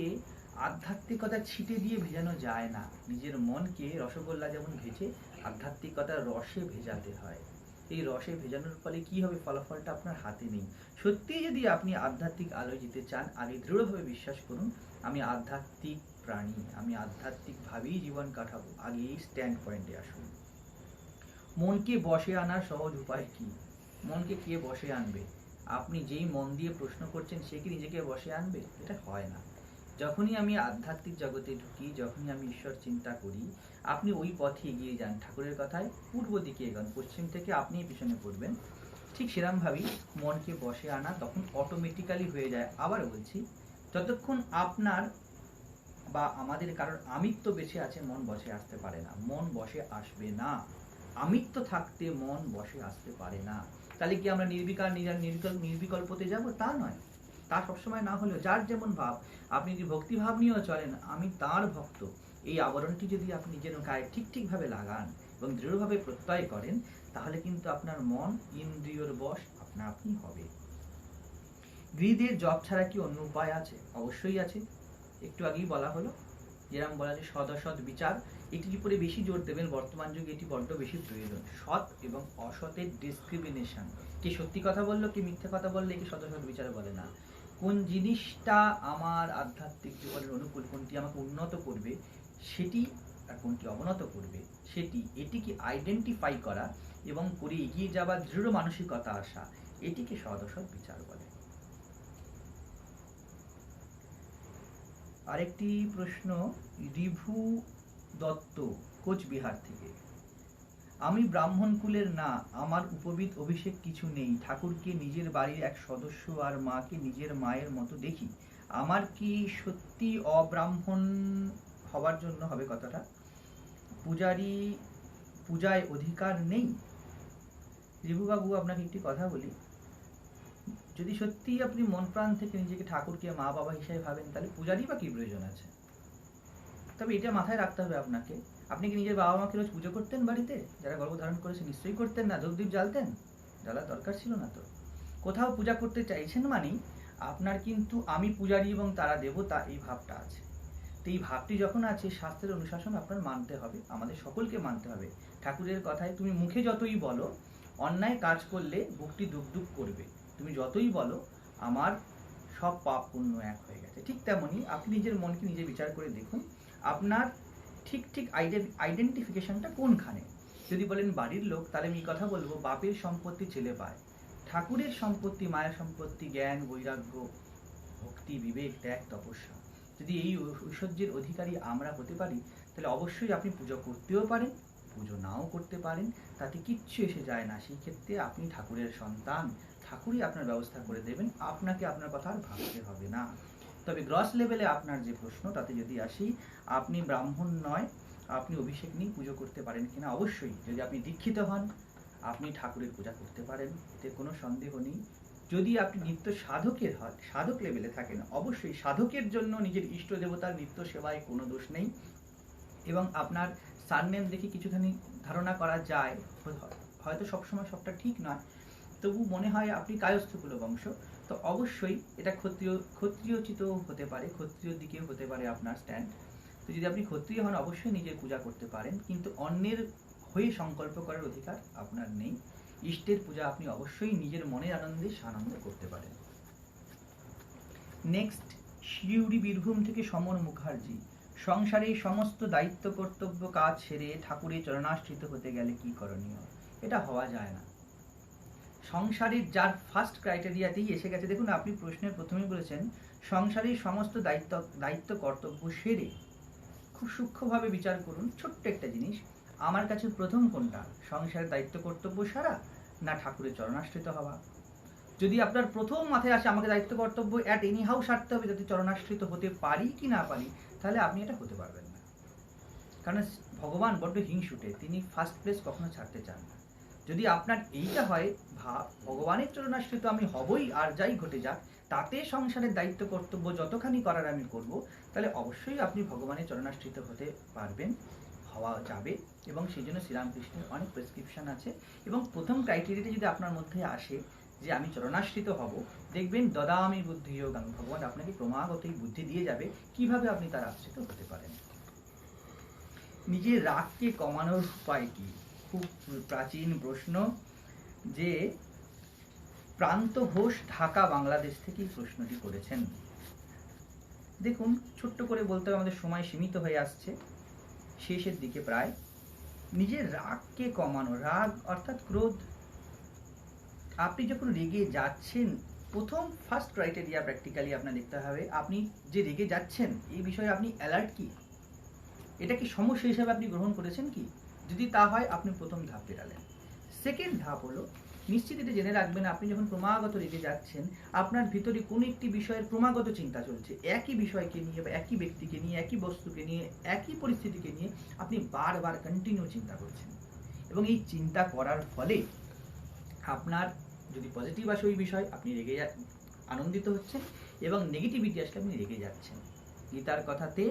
আধ্যাত্মিকতা ছিটে দিয়ে ভেজানো যায় না। নিজের মনকে রসগোল্লা যেমন ভেজে আধ্যাত্মিকতার রসে ভেজাতে হয়। এই রসে ভেজানোর ফলে কি হবে, ফলাফলটা আপনার হাতে নেই। সত্যি যদি আপনি আধ্যাত্মিক আলোয় যেতে চান, আগে দৃঢ়ভাবে বিশ্বাস করুন আমি আধ্যাত্মিক প্রাণী, আমি আধ্যাত্মিকভাবেই জীবন কাটাবো। আগে এই স্ট্যান্ড পয়েন্টে আসুন। মনকে বশে আনার সহজ উপায় কি? মনকে কে বশে আনবে? আপনি যেই মন দিয়ে প্রশ্ন করছেন সে কি নিজেকে বশে আনবে? এটা হয় না। যখনই আমি আধ্যাত্মিক জগতে ঢুকি, যখনই আমি ঈশ্বর চিন্তা করি, আপনি ওই পথে এগিয়ে যান। ঠাকুরের কথায় পূর্ব দিকে এগোন, পশ্চিম থেকে আপনি পিছনে পড়বেন। ঠিক সেরকমভাবেই মনকে বশে আনা তখন অটোমেটিক্যালি হয়ে যায়। আবার বলছি, যতক্ষণ আপনার বা আমাদের কারোর আমিত্ব বেঁচে আছে, মন বসে আসতে পারে না। মন বসে আসবে না। আমিত্ব থাকতে মন বসে আসতে পারে না। তাহলে কি আমরা নির্বিকল্পতে যাব? তা নয়। তা সবসময় না হলেও যার যেমন ভাব, আপনি যদি ভক্তিভাব নিয়েও চলেন, আমি তার ভক্ত, এই আবরণটি যদি আপনি নিজের গায়ে ঠিকভাবে লাগান এবং দৃঢ়ভাবে প্রত্যয় করেন, তাহলে কিন্তু আপনার মন ইন্দ্রিয়র বশ আপনা আপনি হবে। গৃহীদের জপ ছাড়া কি অন্য উপায় আছে? অবশ্যই আছে। একটু আগেই বলা হলো, যেরকম বলা যে সৎ অসৎ বিচার, এটির উপরে বেশি জোর দেবেন। বর্তমান যুগে এটি বড্ড বেশি প্রয়োজন। সৎ এবং অসতের ডিসক্রিমিনেশন, কে সত্যি কথা বললো কি মিথ্যা কথা বললে কি সৎ অসৎ বিচার বলে না। কোন জিনিসটা আমার আধ্যাত্মিক জীবনের অনুকূল, কোনটি আমাকে উন্নত করবে সেটি, আর কোনটি অবনত করবে সেটি, এটিকে আইডেন্টিফাই করা এবং করে এগিয়ে যাবার দৃঢ় মানসিকতা আসা, এটিকে সৎ অসৎ বিচার বলে। আরেকটি প্রশ্ন রিভু দত্ত, কোচবিহার থেকে। আমি ব্রাহ্মণ কুলের না, আমার উপবিদ অভিষেক কিছু নেই। ঠাকুরকে নিজের বাড়ির এক সদস্য আর মাকে নিজের মায়ের মতো দেখি। আমার কি সত্যি অব্রাহ্মণ হবার জন্য হবে কথাটা? পূজায় অধিকার নেই? রিভুবাবু, আপনাকে একটি কথা বলি, যদি সত্যি আপনি মন প্রাণ থেকে নিজেকে ঠাকুরকে মা বাবা হিসেবে ভাবেন, তাহলে পূজারই বা কি প্রয়োজন আছে? তবে এটা মাথায় রাখতে হবে আপনাকে, আপনি কি নিজের বাবা মাকে রোজ পুজো করতেন? বাড়িতে যারা গর্ভধারণ করেছে নিশ্চয়ই করতেন না। ধূপদীপ জ্বালতেন? জ্বালার দরকার ছিল না তো। কোথাও পূজা করতে চাইছেন মানেই আপনার কিন্তু আমি পূজারী এবং তারা দেবতা, এই ভাবটা আছে। তো এই ভাবটি যখন আছে, শাস্ত্রের অনুশাসন আপনার মানতে হবে, আমাদের সকলকে মানতে হবে। ঠাকুরের কথায়, তুমি মুখে যতই বলো অন্যায় কাজ করলে বুকটি দুক করবে, তুমি যতই বলো আমার সব পাপ পুণ্য এক হয়ে গেছে। ঠিক তেমনি আপনি নিজের মনকে নিজে বিচার করে দেখুন, আপনার ঠিক আইডেন্টিফিকেশনটা কোনখানে। যদি বলেন বাড়ির লোক, তাহলে আমি কথা বলবো, বাপের সম্পত্তি ছেলে পায়, ঠাকুরের সম্পত্তি, মায়ের সম্পত্তি জ্ঞান, বৈরাগ্য, ভক্তি, বিবেক, ত্যাগ, তপস্যা। যদি এই ঐশ্বর্যের অধিকারী আমরা হতে পারি, তাহলে অবশ্যই আপনি পুজো করতেও পারেন, পুজো নাও করতে পারেন, তাতে কিচ্ছু এসে যায় না। সেই ক্ষেত্রে আপনি ঠাকুরের সন্তান, ঠাকুরই আপনার ব্যবস্থা করে দেবেন, আপনাকে আপনার কথা আর ভাবতে হবে না। তবে গ্রস লেভেলে আপনার যে প্রশ্ন, তাতে যদি আসি, আপনি ব্রাহ্মণ নয়, আপনি অভিষেক নিয়ে পুজো করতে পারেন কিনা? অবশ্যই। যদি আপনি দীক্ষিত হন, আপনি ঠাকুরের পূজা করতে পারেন, এতে কোনো সন্দেহ নেই। যদি আপনি নিত্য সাধকের হন, সাধক লেভেলে থাকেন, অবশ্যই সাধকের জন্য নিজের ইষ্ট দেবতার নিত্য সেবায় কোনো দোষ নেই। এবং আপনার সারনেম দেখে কিছুখানি ধারণা করা যায়, হয়তো সবসময় সবটা ঠিক নয়, তবু মনে হয় আপনি কায়স্থ কুল বংশ, তো অবশ্যই এটা ক্ষত্রিয়োচিত হতে পারে, ক্ষত্রিয় দিকেও হতে পারে আপনার স্ট্যান্ড। তো যদি আপনি ক্ষত্রিয় হন, অবশ্যই নিজের পূজা করতে পারেন, কিন্তু অন্যের হয়ে সংকল্প করার অধিকার আপনার নেই। ইষ্টের পূজা আপনি অবশ্যই নিজের মনের আনন্দে সানন্দে করতে পারেন। নেক্সট, শিউরি বীরভূম থেকে সমর মুখার্জি। সংসারে সমস্ত দায়িত্ব কর্তব্য কাজ ছেড়ে ঠাকুরের চরণাশ্রিত হতে গেলে কি করণীয়? এটা হওয়া যায় না। সংসারের যার ফার্স্ট ক্রাইটেরিয়াতেই এসে গেছে, দেখুন আপনি প্রশ্নের প্রথমেই বলেছেন সংসারের সমস্ত দায়িত্ব কর্তব্য সেরে। খুব সূক্ষ্মভাবে বিচার করুন, ছোট্ট একটা জিনিস, আমার কাছে প্রথম কোনটা, সংসারের দায়িত্ব কর্তব্য সারা না ঠাকুরের চরণাশ্রিত হওয়া? যদি আপনার প্রথম মাথায় আসে আমাকে দায়িত্ব কর্তব্য অ্যাট এনি হাউ সারতে হবে যাতে চরণাশ্রিত হতে পারি কি না পারি, তাহলে আপনি এটা হতে পারবেন না। কারণ ভগবান বড্ড হিংসুটে, তিনি ফার্স্ট প্লেস কখনো ছাড়তে চান না। যদি আপনার এইটা হয় ভাব ভগবানের চরণাশ্রিত আমি হবই, আর যাই ঘটে যাক তাতে সংসারের দায়িত্ব কর্তব্য যতখানি করার আমি করব, তাহলে অবশ্যই আপনি ভগবানের চরণাশ্রিত হতে পারবেন, হওয়া যাবে। এবং সেই জন্য শ্রীরামকৃষ্ণের অনেক প্রেসক্রিপশন আছে। এবং প্রথম ক্রাইটেরিয়াটা যদি আপনার মধ্যে আসে যে আমি চরণাশ্রিত হব, দেখবেন দদামি বুদ্ধি যোগাং, ভগবান আপনাকে ক্রমাগতই বুদ্ধি দিয়ে যাবে কিভাবে আপনি তার আশ্রিত হতে পারেন। নিজের রাগকে কমানোর উপায় কি? খুব প্রাচীন প্রশ্ন, যে প্রান্ত ঘোষ ঢাকা বাংলাদেশ থেকেই প্রশ্নটি করেছেন। দেখুন, ছোট্ট করে বলতে হবে, আমাদের সময় সীমিত হয়ে আসছে, শেষের দিকে প্রায়। নিজের রাগকে কমানো, রাগ অর্থাৎ ক্রোধ। আপনি যখন রেগে যাচ্ছেন, প্রথম ফার্স্ট ক্রাইটেরিয়া প্র্যাকটিক্যালি আপনার দেখতে হবে আপনি যে রেগে যাচ্ছেন এই বিষয়ে আপনি অ্যালার্ট কি, এটা কি সমস্যা হিসাবে আপনি গ্রহণ করেছেন কি? যদি তা হয় আপনি প্রথম ধাপ পেরালেন। সেকেন্ড ধাপ হলো নিশ্চিত এটা জেনে রাখবেন, আপনি যখন ক্রমাগত রেগে যাচ্ছেন আপনার ভিতরে কোনো একটি বিষয়ের ক্রমাগত চিন্তা চলছে, একই বিষয়কে নিয়ে বা একই ব্যক্তিকে নিয়ে, একই বস্তুকে নিয়ে, একই পরিস্থিতিকে নিয়ে আপনি বারবার কন্টিনিউ চিন্তা করছেন। এবং এই চিন্তা করার ফলে আপনার যদি পজিটিভ আসে ওই বিষয়, আপনি রেগে আনন্দিত হচ্ছেন, এবং নেগেটিভিটি আসলে আপনি রেগে যাচ্ছেন। গীতার কথাতে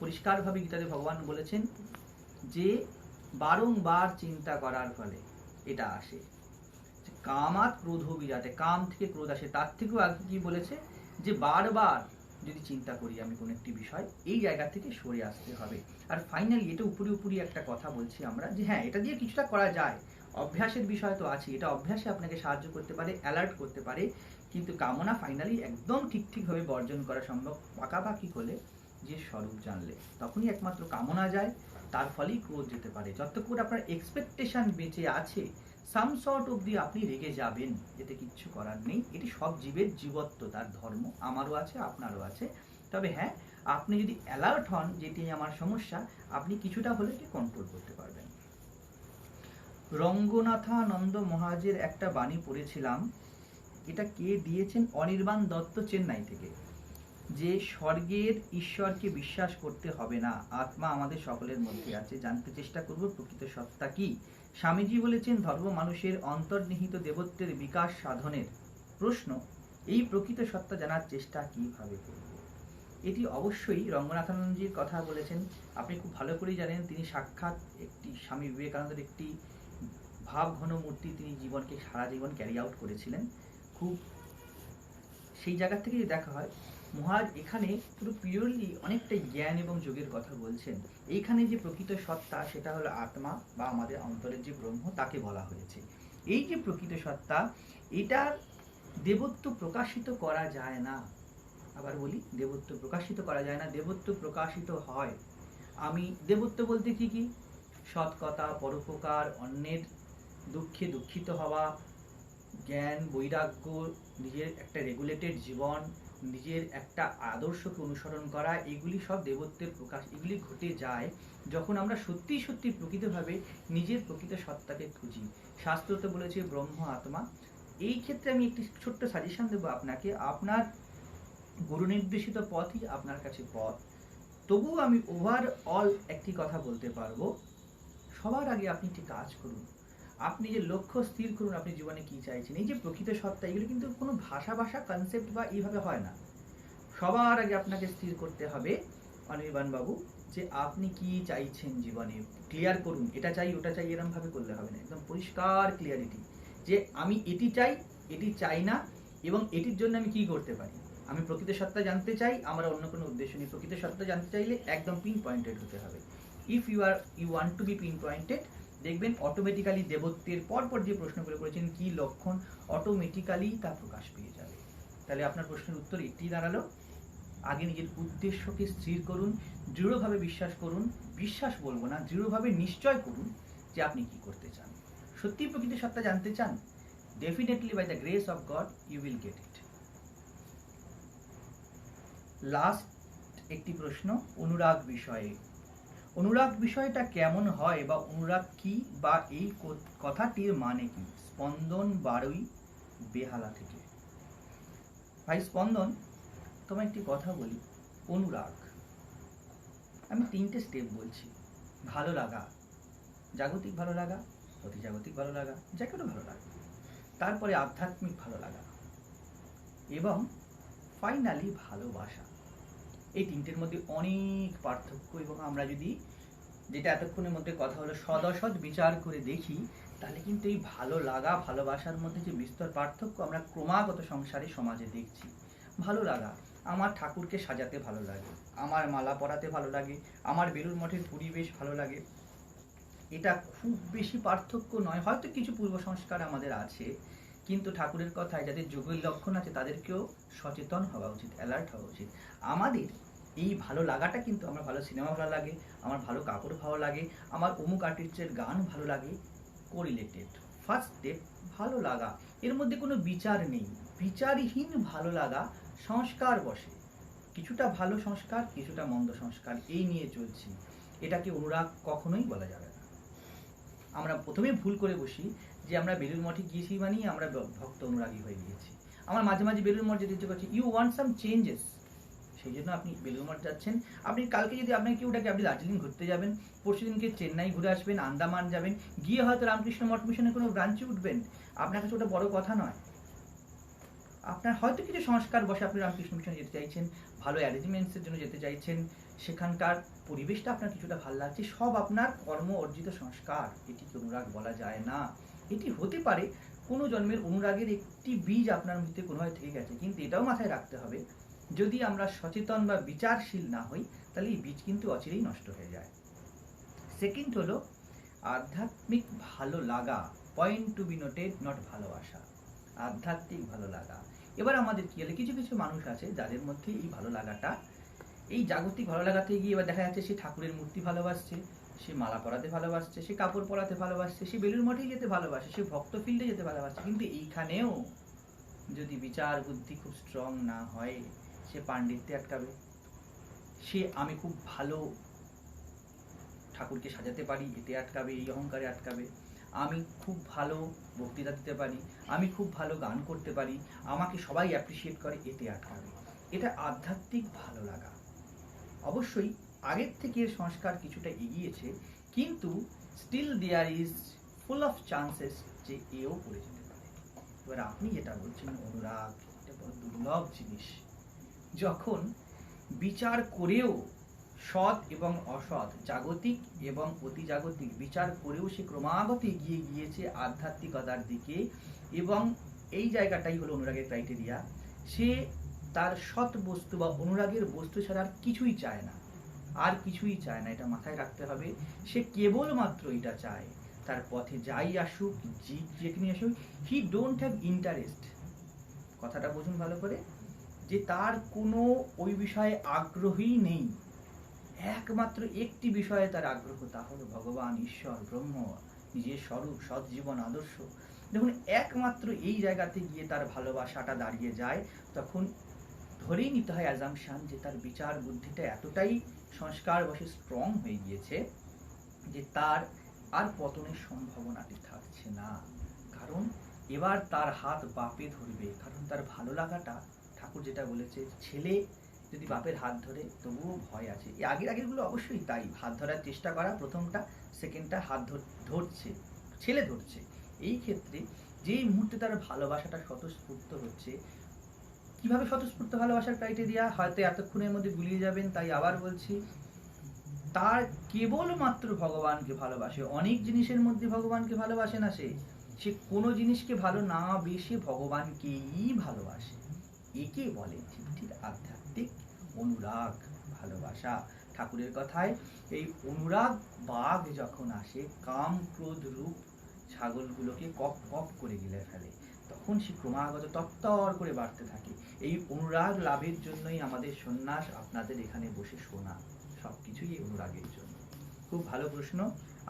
পরিষ্কারভাবে গীতাতে ভগবান বলেছেন যে বারংবার চিন্তা করার ফলে এটা আসে, কামাত ক্রোধ বিজাতে, কাম থেকে ক্রোধ আসে। তার থেকেও আগে কি বলেছে, যে বারবার যদি চিন্তা করি আমি কোন একটি বিষয়, এই জায়গা থেকে সরে আসতে হবে। আর ফাইনালি এটা উপরি উপরি একটা কথা বলছি আমরা, যে হ্যাঁ এটা দিয়ে কিছুটা করা যায়, অভ্যাসের বিষয় তো আছে, এটা অভ্যাসে আপনাকে সাহায্য করতে পারে, অ্যালার্ট করতে পারে, কিন্তু কামনা ফাইনালি একদম ঠিকভাবে বর্জন করা সম্ভব পাকাপাকি হলে, যে স্বরূপ জানলে, তখনই একমাত্র কামনা যায়, তার ফলেই ক্রোধ যেতে পারে। যতক্ষণ আপনার এক্সপেকটেশন বেঁচে আছে সাম সর্ট অব্দি আপনি রেগে যাবেন, এতে কিচ্ছু করার নেই। এটি সব জীবের জীবত্ব, তার ধর্ম, আমারও আছে আপনারও আছে। তবে হ্যাঁ, আপনি যদি অ্যালার্ট হন যেটি আমার সমস্যা, আপনি কিছুটা হলে কি কন্ট্রোল করতে পারবেন। রঙ্গনাথানন্দ মহারাজের একটা বাণী পড়েছিলাম, এটা কে দিয়েছেন? অনির্বাণ দত্ত, চেন্নাই থেকে, যে স্বর্গের ঈশ্বরকে বিশ্বাস করতে হবে না, আত্মা আমাদের সকলের মধ্যে আছে, জানতে চেষ্টা করব প্রকৃত সত্তা কি। স্বামীজি বলেছেন ধর্ম মানুষের অন্তর্নিহিত দেবত্বের বিকাশ সাধনের প্রশ্ন, এই প্রকৃত সত্তা জানার চেষ্টা কিভাবে করব। এটি অবশ্যই রঙ্গনাথানন্দজির কথা বলেছেন। আপনি খুব ভালো করেই জানেন তিনি সাক্ষাৎ একটি স্বামী বিবেকানন্দের একটি ভাব ঘন মূর্তি, তিনি জীবনকে সারা জীবন ক্যারি আউট করেছিলেন। খুব সেই জায়গা থেকে দেখা হয় মহারাজ এখানে পুরো পিওরলি অনেকটা জ্ঞান এবং যোগের কথা বলছেন। এইখানে যে প্রকৃত সত্তা সেটা হলো আত্মা বা আমাদের অন্তরের যে ব্রহ্ম, তাকে বলা হয়েছে। এই যে প্রকৃত সত্তা, এটার দেবত্ব প্রকাশিত করা যায় না। আবার বলি, দেবত্ব প্রকাশিত করা যায় না, দেবত্ব প্রকাশিত হয়। আমি দেবত্ব বলতে কি কি? সৎ কথা, পরোপকার, অন্যের দুঃখে দুঃখিত হওয়া, জ্ঞান, বৈরাগ্য, নিজের একটা রেগুলেটেড জীবন, নিজের একটা আদর্শকে অনুসরণ করা, এগুলি সব দেবত্বের প্রকাশ। এগুলি ঘটে যায় যখন আমরা সত্যি সত্যি প্রকৃতভাবে নিজের প্রকৃত সত্তাকে খুঁজি। শাস্ত্রতে বলেছে ব্রহ্ম আত্মা। এই ক্ষেত্রে আমি একটি ছোট্ট সাজেশন দেবো আপনাকে, আপনার গুরু নির্দেশিত পথই আপনার কাছে পথ। তবুও আমি ওভারঅল একটি কথা বলতে পারবো, সবার আগে আপনি একটি কাজ করুন, আপনি যে লক্ষ্য স্থির করুন আপনি জীবনে কি চাইছেন। এই যে প্রকৃত সত্তা, এগুলো কিন্তু কোনো ভাষা কনসেপ্ট বা এইভাবে হয় না। সবার আগে আপনাকে স্থির করতে হবে অনির্বাণ বাবু, যে আপনি কি চাইছেন জীবনে, ক্লিয়ার করুন। এটা চাই ওটা চাই এরকম ভাবে করলে হবে না, একদম পরিষ্কার ক্লিয়ারিটি, যে আমি এটি চাই, এটি চাই না, এবং এটির জন্য আমি কি করতে পারি। আমি প্রকৃত সত্তা জানতে চাই, আমরা অন্য কোনো উদ্দেশ্য নেই। প্রকৃত সত্তা জানতে চাইলে একদম পিন পয়েন্টেড হতে হবে। If you want to be pinpointed, দেখবেন অটোমেটিক্যালি দেবত্বের পরপর যে প্রশ্নগুলো করেছেন কি লক্ষণ, অটোমেটিক্যালি তা প্রকাশ পেয়ে যাবে। তাহলে আপনার প্রশ্নের উত্তর একটি দাঁড়ালো, আগে নিজের উদ্দেশ্যকে স্থির করুন, দৃঢ়ভাবে বিশ্বাস করুন, বিশ্বাস বলবো না, দৃঢ়ভাবে নিশ্চয় করুন যে আপনি কি করতে চান। সত্যি প্রকৃত সত্তা জানতে চান, definitely by the grace of God you will get it. Last একটি প্রশ্ন অনুরাগ বিষয়ে। অনুরাগ বিষয়টা কেমন হয় বা অনুরাগ কি বা এই কথাটির মানে কি? স্পন্দন 12 বেহালা থেকে। ভাই স্পন্দন, তোমায় একটি কথা বলি, অনুরাগ, আমি 3টে স্টেপ বলছি। ভালো লাগা, জাগতিক ভালো লাগা, অতিজাগতিক ভালো লাগা, যে কোনো ভালো লাগা, তারপরে আধ্যাত্মিক ভালো লাগা, এবং ফাইনালি ভালোবাসা। এই 3টের মধ্যে অনেক পার্থক্য, এবং আমরা যদি, যেটা এতক্ষণের মধ্যে কথা হলো, সদসৎ বিচার করে দেখি, তাহলে কিন্তু এই ভালো লাগা ভালোবাসার মধ্যে যে বিস্তর পার্থক্য আমরা ক্রমাগত সংসারে সমাজে দেখছি। ভালো লাগা, আমার ঠাকুরকে সাজাতে ভালো লাগে, আমার মালা পরাতে ভালো লাগে, আমার বেলুড় মঠের পরিবেশ ভালো লাগে। এটা খুব বেশি পার্থক্য নয়, হয়তো কিছু পূর্ব সংস্কার আমাদের আছে, কিন্তু ঠাকুরের কথায় যাদের যোগের লক্ষণ আছে তাদেরকেও সচেতন হওয়া উচিত, অ্যালার্ট হওয়া উচিত। আমাদের এই ভালো লাগাটা কিন্তু, আমার ভালো সিনেমা ভালো লাগে, আমার ভালো কাপড় ভালো লাগে, আমার অমুক আর্টিস্টের গান ভালো লাগে, কোরিলেটেড। ফার্স্ট স্টেপ ভালো লাগা, এর মধ্যে কোনো বিচার নেই, বিচারহীন ভালো লাগা, সংস্কার বসে, কিছুটা ভালো সংস্কার কিছুটা মন্দ সংস্কার, এই নিয়ে চলছি। এটাকে অনুরাগ কখনোই বলা যাবে না। আমরা প্রথমে ভুল করে বসি যে আমরা বেলুড় মঠে গিয়েছি মানেই আমরা ভক্ত অনুরাগী হয়ে গিয়েছি। আমার মাঝে মাঝে বেলুড় মঠ যেতে ইচ্ছে করছে, ইউ ওয়ান্ট সাম চেঞ্জেস, সেই জন্য আপনি বেলুড় মঠ যাচ্ছেন। আপনি কালকে যদি আপনাকে কেউ ডাকে আপনি দার্জিলিং ঘুরতে যাবেন, পরশু দিনকে চেন্নাই ঘুরে আসবেন, আন্দামান যাবেন, গিয়ে হয়তো রামকৃষ্ণ মঠ মিশনের কোনো ব্রাঞ্চে উঠবেন, আপনার কাছে ওটা বড় কথা নয়। আপনার হয়তো কিছু সংস্কার বসে আপনি রামকৃষ্ণ মিশনে যেতে চাইছেন, ভালো অ্যারেঞ্জমেন্টসের জন্য যেতে চাইছেন, সেখানকার পরিবেশটা আপনার কিছুটা ভালো লাগছে, সব আপনার কর্ম অর্জিত সংস্কার, এটিকে অনুরাগ বলা যায় না। এটি হতে পারে কোনো জন্মের অনুরাগের একটি বীজ আপনার মধ্যে কোনোভাবে থেকে গেছে, কিন্তু এটাও মাথায় রাখতে হবে, যদি আমরা সচেতন বা বিচারশীল না হই তাহলে এই বীজ কিন্তু অচিরেই নষ্ট হয়ে যায়। সেকেন্ড হলো আধ্যাত্মিক ভালো লাগা, point to be noted, not ভালোবাসা, আধ্যাত্মিক ভালো লাগা। এবার আমাদের কি হলে, কিছু কিছু মানুষ আছে যাদের মধ্যে এই ভালো লাগাটা, এই জাগতিক ভালো লাগাতে গিয়ে এবার দেখা যাচ্ছে সে ঠাকুরের মূর্তি ভালোবাসছে, সে মালা পরাতে ভালোবাসছে, সে কাপড় পরাতে ভালোবাসছে, সে বেলুড় মঠে যেতে ভালোবাসে, সে ভক্ত ফিল্ডে যেতে ভালোবাসছে, কিন্তু এইখানেও যদি বিচার বুদ্ধি খুব স্ট্রং না হয়, সে পাণ্ডিত্যে আটকাবে, সে আমি খুব ভালো ঠাকুরকে সাজাতে পারি এতে আটকাবে, এই অহংকারে আটকাবে, আমি খুব ভালো বক্তৃতা দিতে পারি, আমি খুব ভালো গান করতে পারি, আমাকে সবাই অ্যাপ্রিসিয়েট করে, এতে আটকাবে। এটা আধ্যাত্মিক ভালো লাগা। অবশ্যই আগের থেকে সংস্কার কিছুটা এগিয়েছে, কিন্তু still there is full of chances যে এও পড়ে যেতে পারে। এবার আপনি যেটা বলছেন অনুরাগ, এটা বড় দুর্লভ জিনিস। যখন বিচার করেও সৎ এবং অসৎ, জাগতিক এবং অতিজাগতিক বিচার করেও সে ক্রমাগত এগিয়ে গিয়েছে আধ্যাত্মিকতার দিকে, এবং এই জায়গাটাই হলো অনুরাগের ক্রাইটেরিয়া। সে তার সৎ বস্তু বা অনুরাগের বস্তু ছাড়া আর কিছুই চায় না, আর কিছুই চায় না, এটা মাথায় রাখতে হবে। সে কেবলমাত্র এটা চায়, তার পথে যাই আসুক, যেখানে আসুক, হি ডোন্ট হ্যাভ ইন্টারেস্ট। কথাটা বুঝুন ভালো করে, যে তার কোনো ওই বিষয়ে আগ্রহই নেই, একমাত্র একটি বিষয়ে তার আগ্রহ, তা হলো ভগবান, ঈশ্বর, ব্রহ্ম, নিজের স্বরূপ, সৎ জীবন আদর্শ। যখন একমাত্র এই জায়গাতে গিয়ে তার ভালোবাসাটা দাঁড়িয়ে যায়, তখন ধরেই নিতে হয় অ্যাজাম্পশন যে তার বিচার বুদ্ধিটা এতটাই সংস্কার বসে স্ট্রং হয়ে গিয়েছে যে তার আর পতনের সম্ভাবনাটি থাকছে না। কারণ এবার তার হাত বাপে ধরবে, কারণ তার ভালো লাগাটা, ঠাকুর যেটা বলেছে, ছেলে যদি বাপের হাত ধরে তবুও ভয় আছে। এই আগেরগুলো অবশ্যই তাই, হাত ধরার চেষ্টা করা প্রথমটা, সেকেন্ডটা হাত ধরছে, ছেলে ধরছে। এই ক্ষেত্রে যেই মুহূর্তে তার ভালোবাসাটা স্বতঃস্ফূর্ত হচ্ছে, কিভাবে স্বতঃস্ফূর্ত ভালোবাসার ক্রাইটেরিয়া হয়তো এতক্ষণের মধ্যে গুলিয়ে যাবেন, তাই আবার বলছি, তার কেবলমাত্র ভগবানকে ভালোবাসে, অনেক জিনিসের মধ্যে ভগবানকে ভালোবাসে না, সে কোনো জিনিসকে ভালো না বেশে ভগবানকেই ভালোবাসে। একে বলে ঠিক ঠিক আধ্যাত্মিক অনুরাগ, ভালোবাসা। ঠাকুরের কথায় এই অনুরাগ বাঘ যখন আসে, কাম ক্রোধ রূপ ছাগলগুলোকে কক কক করে গিলে ফেলে, তখন সে ক্রমাগত তত্তর করে বাড়তে থাকে। এই অনুরাগ লাভের জন্যই আমাদের সন্ন্যাস, আপনাদের এখানে বসে শোনা, সবকিছুই এই অনুরাগের জন্য। খুব ভালো প্রশ্ন।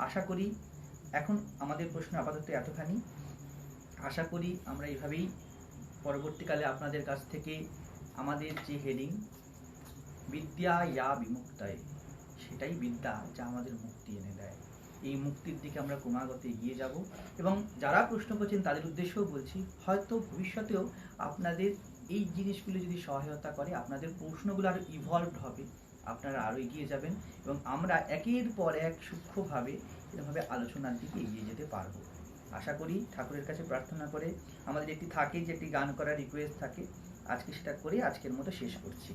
আশা করি এখন আমাদের প্রশ্ন আপাতত এতখানি। আশা করি আমরা এইভাবেই পরবর্তীকালে আপনাদের কাছ থেকে আমাদের যে হেডিং বিদ্যা ইয়া বিমুক্তায়, সেটাই বিদ্যা যা আমাদের মুক্তি এনে দেয়। এই মুক্তির দিকে আমরা ক্রমাগত এগিয়ে যাব। এবং যারা প্রশ্ন করছেন তাদের উদ্দেশ্যেও বলছি, হয়তো ভবিষ্যতেও আপনাদের এই জিনিসগুলো যদি সহায়তা করে, আপনাদের প্রশ্নগুলো আরও ইভলভড হবে, আপনারা আরও এগিয়ে যাবেন এবং আমরা একের পর এক সূক্ষ্মভাবে এরকমভাবে আলোচনার দিকে এগিয়ে যেতে পারবো। আশা করি ঠাকুরের কাছে প্রার্থনা করে, আমাদের একটি থাকে যে একটি গান করার রিকোয়েস্ট থাকে, আজকে সেটা করে আজকের মতো শেষ করছি।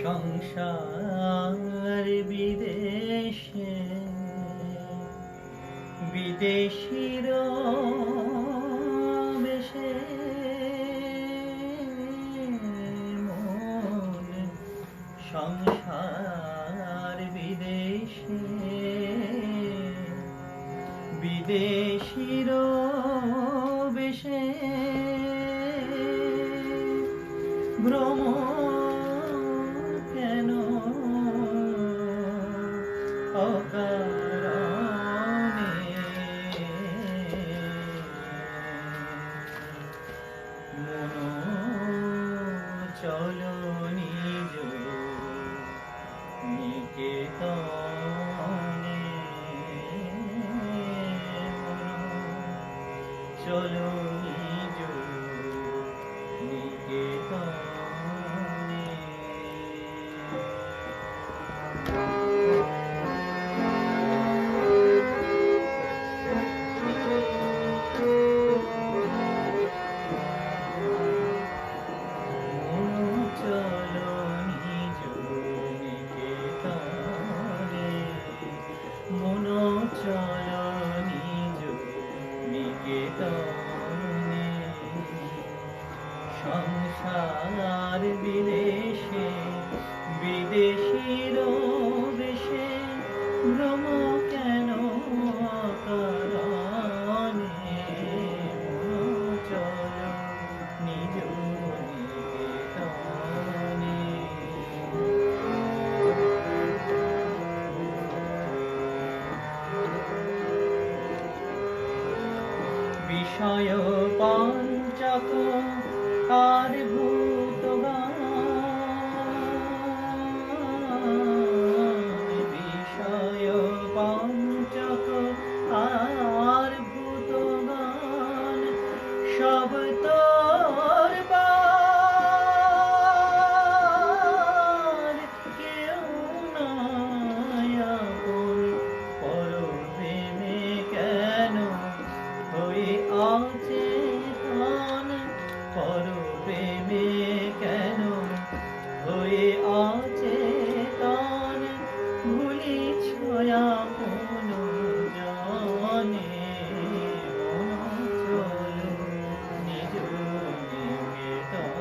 সংসার বিদেশে বিদেশির বেশে মন, সংসার বিদেশে বিদেশির বেশে ভ্রম কেন অকারণে, মন চলো নিজ নিকেতনে, চলো নিজ নিকেতনে। সংসার বিদেশে বিদেশির বেশে ভ্রম কেন অকারণে, চলো নিজ নিকেতনে। বিষয় পঞ্চক আর ভূতগান, বিষয় পঞ্চক আর ভূতগান সব তোর পার, কেউ নাই আপন পরপ্রেমে কেন হয়ে অচেতন, পরপ্রেমে কেন হয়ে অচেতন, ভুলিছ আপন জানে, চলো নিজ নিকেতনে।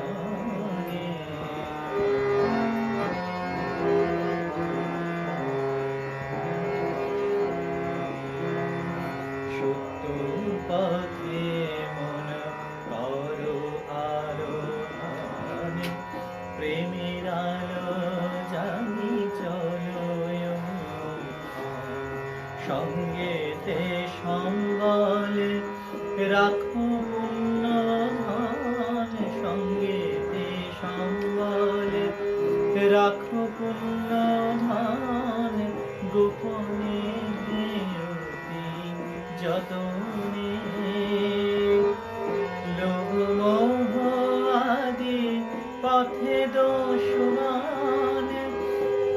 সত্য পথে মন করো আরোহণ, প্রেমের আলো জানি চলো সঙ্গেতে সম্বল রাখো পুণ্য ধন, সঙ্গেতে সম্বল রাখো পুণ্য ধন, গোপনে যতনে লোভ মোহ আদি পথে দোষমান,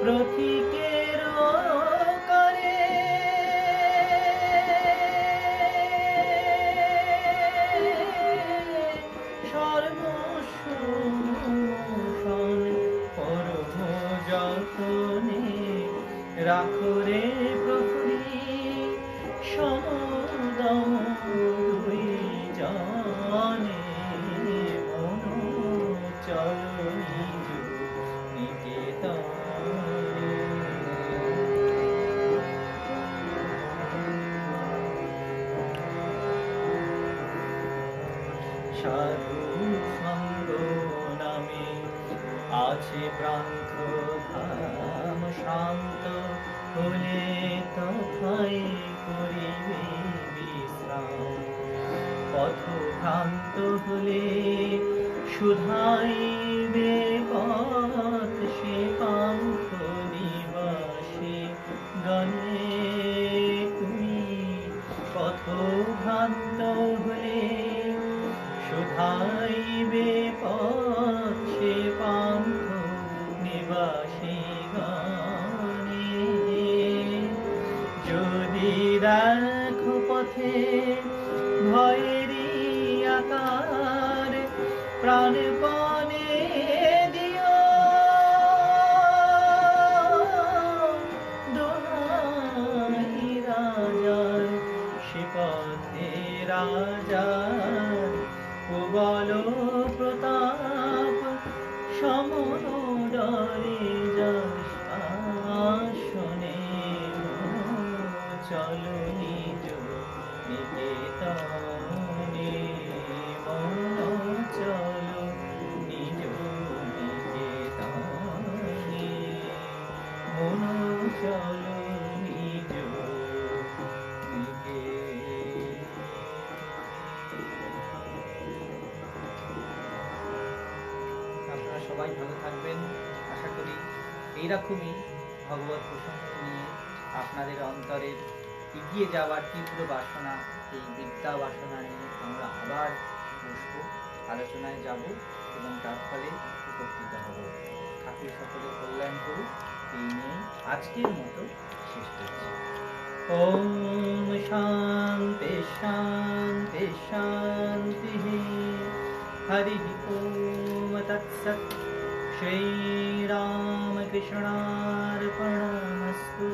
প্রতীকের করে সর্বশোষণ, পরম যতনে রাখো রে প্রভুরি সমদম দুই জানে, মন চলো নিজ নিকেতনে। সাধু সঙ্গ আছে প্রান্ত ধাম শান্ত হলে তথায় করিবে বিশ্রাম। পথভ্রান্ত হলে শুধাইবে পথ সে পান্থ নিবাসী গণে তুমি। পথভ্রান্ত হলে শুধাইবে পথ সে পান্থ নিবাসী গণে। যদি দেখো পথে ভয়েরই আকার প্রাণপণে দিও দোহাই রাজার, সে পথে রাজার প্রবল প্রতাপ সমন ডরে যার শাসনে। চলো নিজ নিকেতনে মন, চলো নিজ নিকেতনে মন, চলো নিজ আপনারা সবাই ভালো থাকবেন। আশা করি এইরকমই ভগবত প্রসঙ্গ নিয়ে আপনাদের অন্তরের এগিয়ে যাওয়ার তীব্র বাসনা, এই বিদ্যা বাসনা নিয়ে আমরা আবার বসবো, আলোচনায় যাব এবং তার ফলে উপকৃত হব। ঠাকুর সকলের কল্যাণ করুক, এই নিয়ে আজকের মতো শেষ করছি। ওম শান্তি শান্তি শান্তি। হরি ওম তৎসৎ। শ্রী রামকৃষ্ণার্পণমস্তু।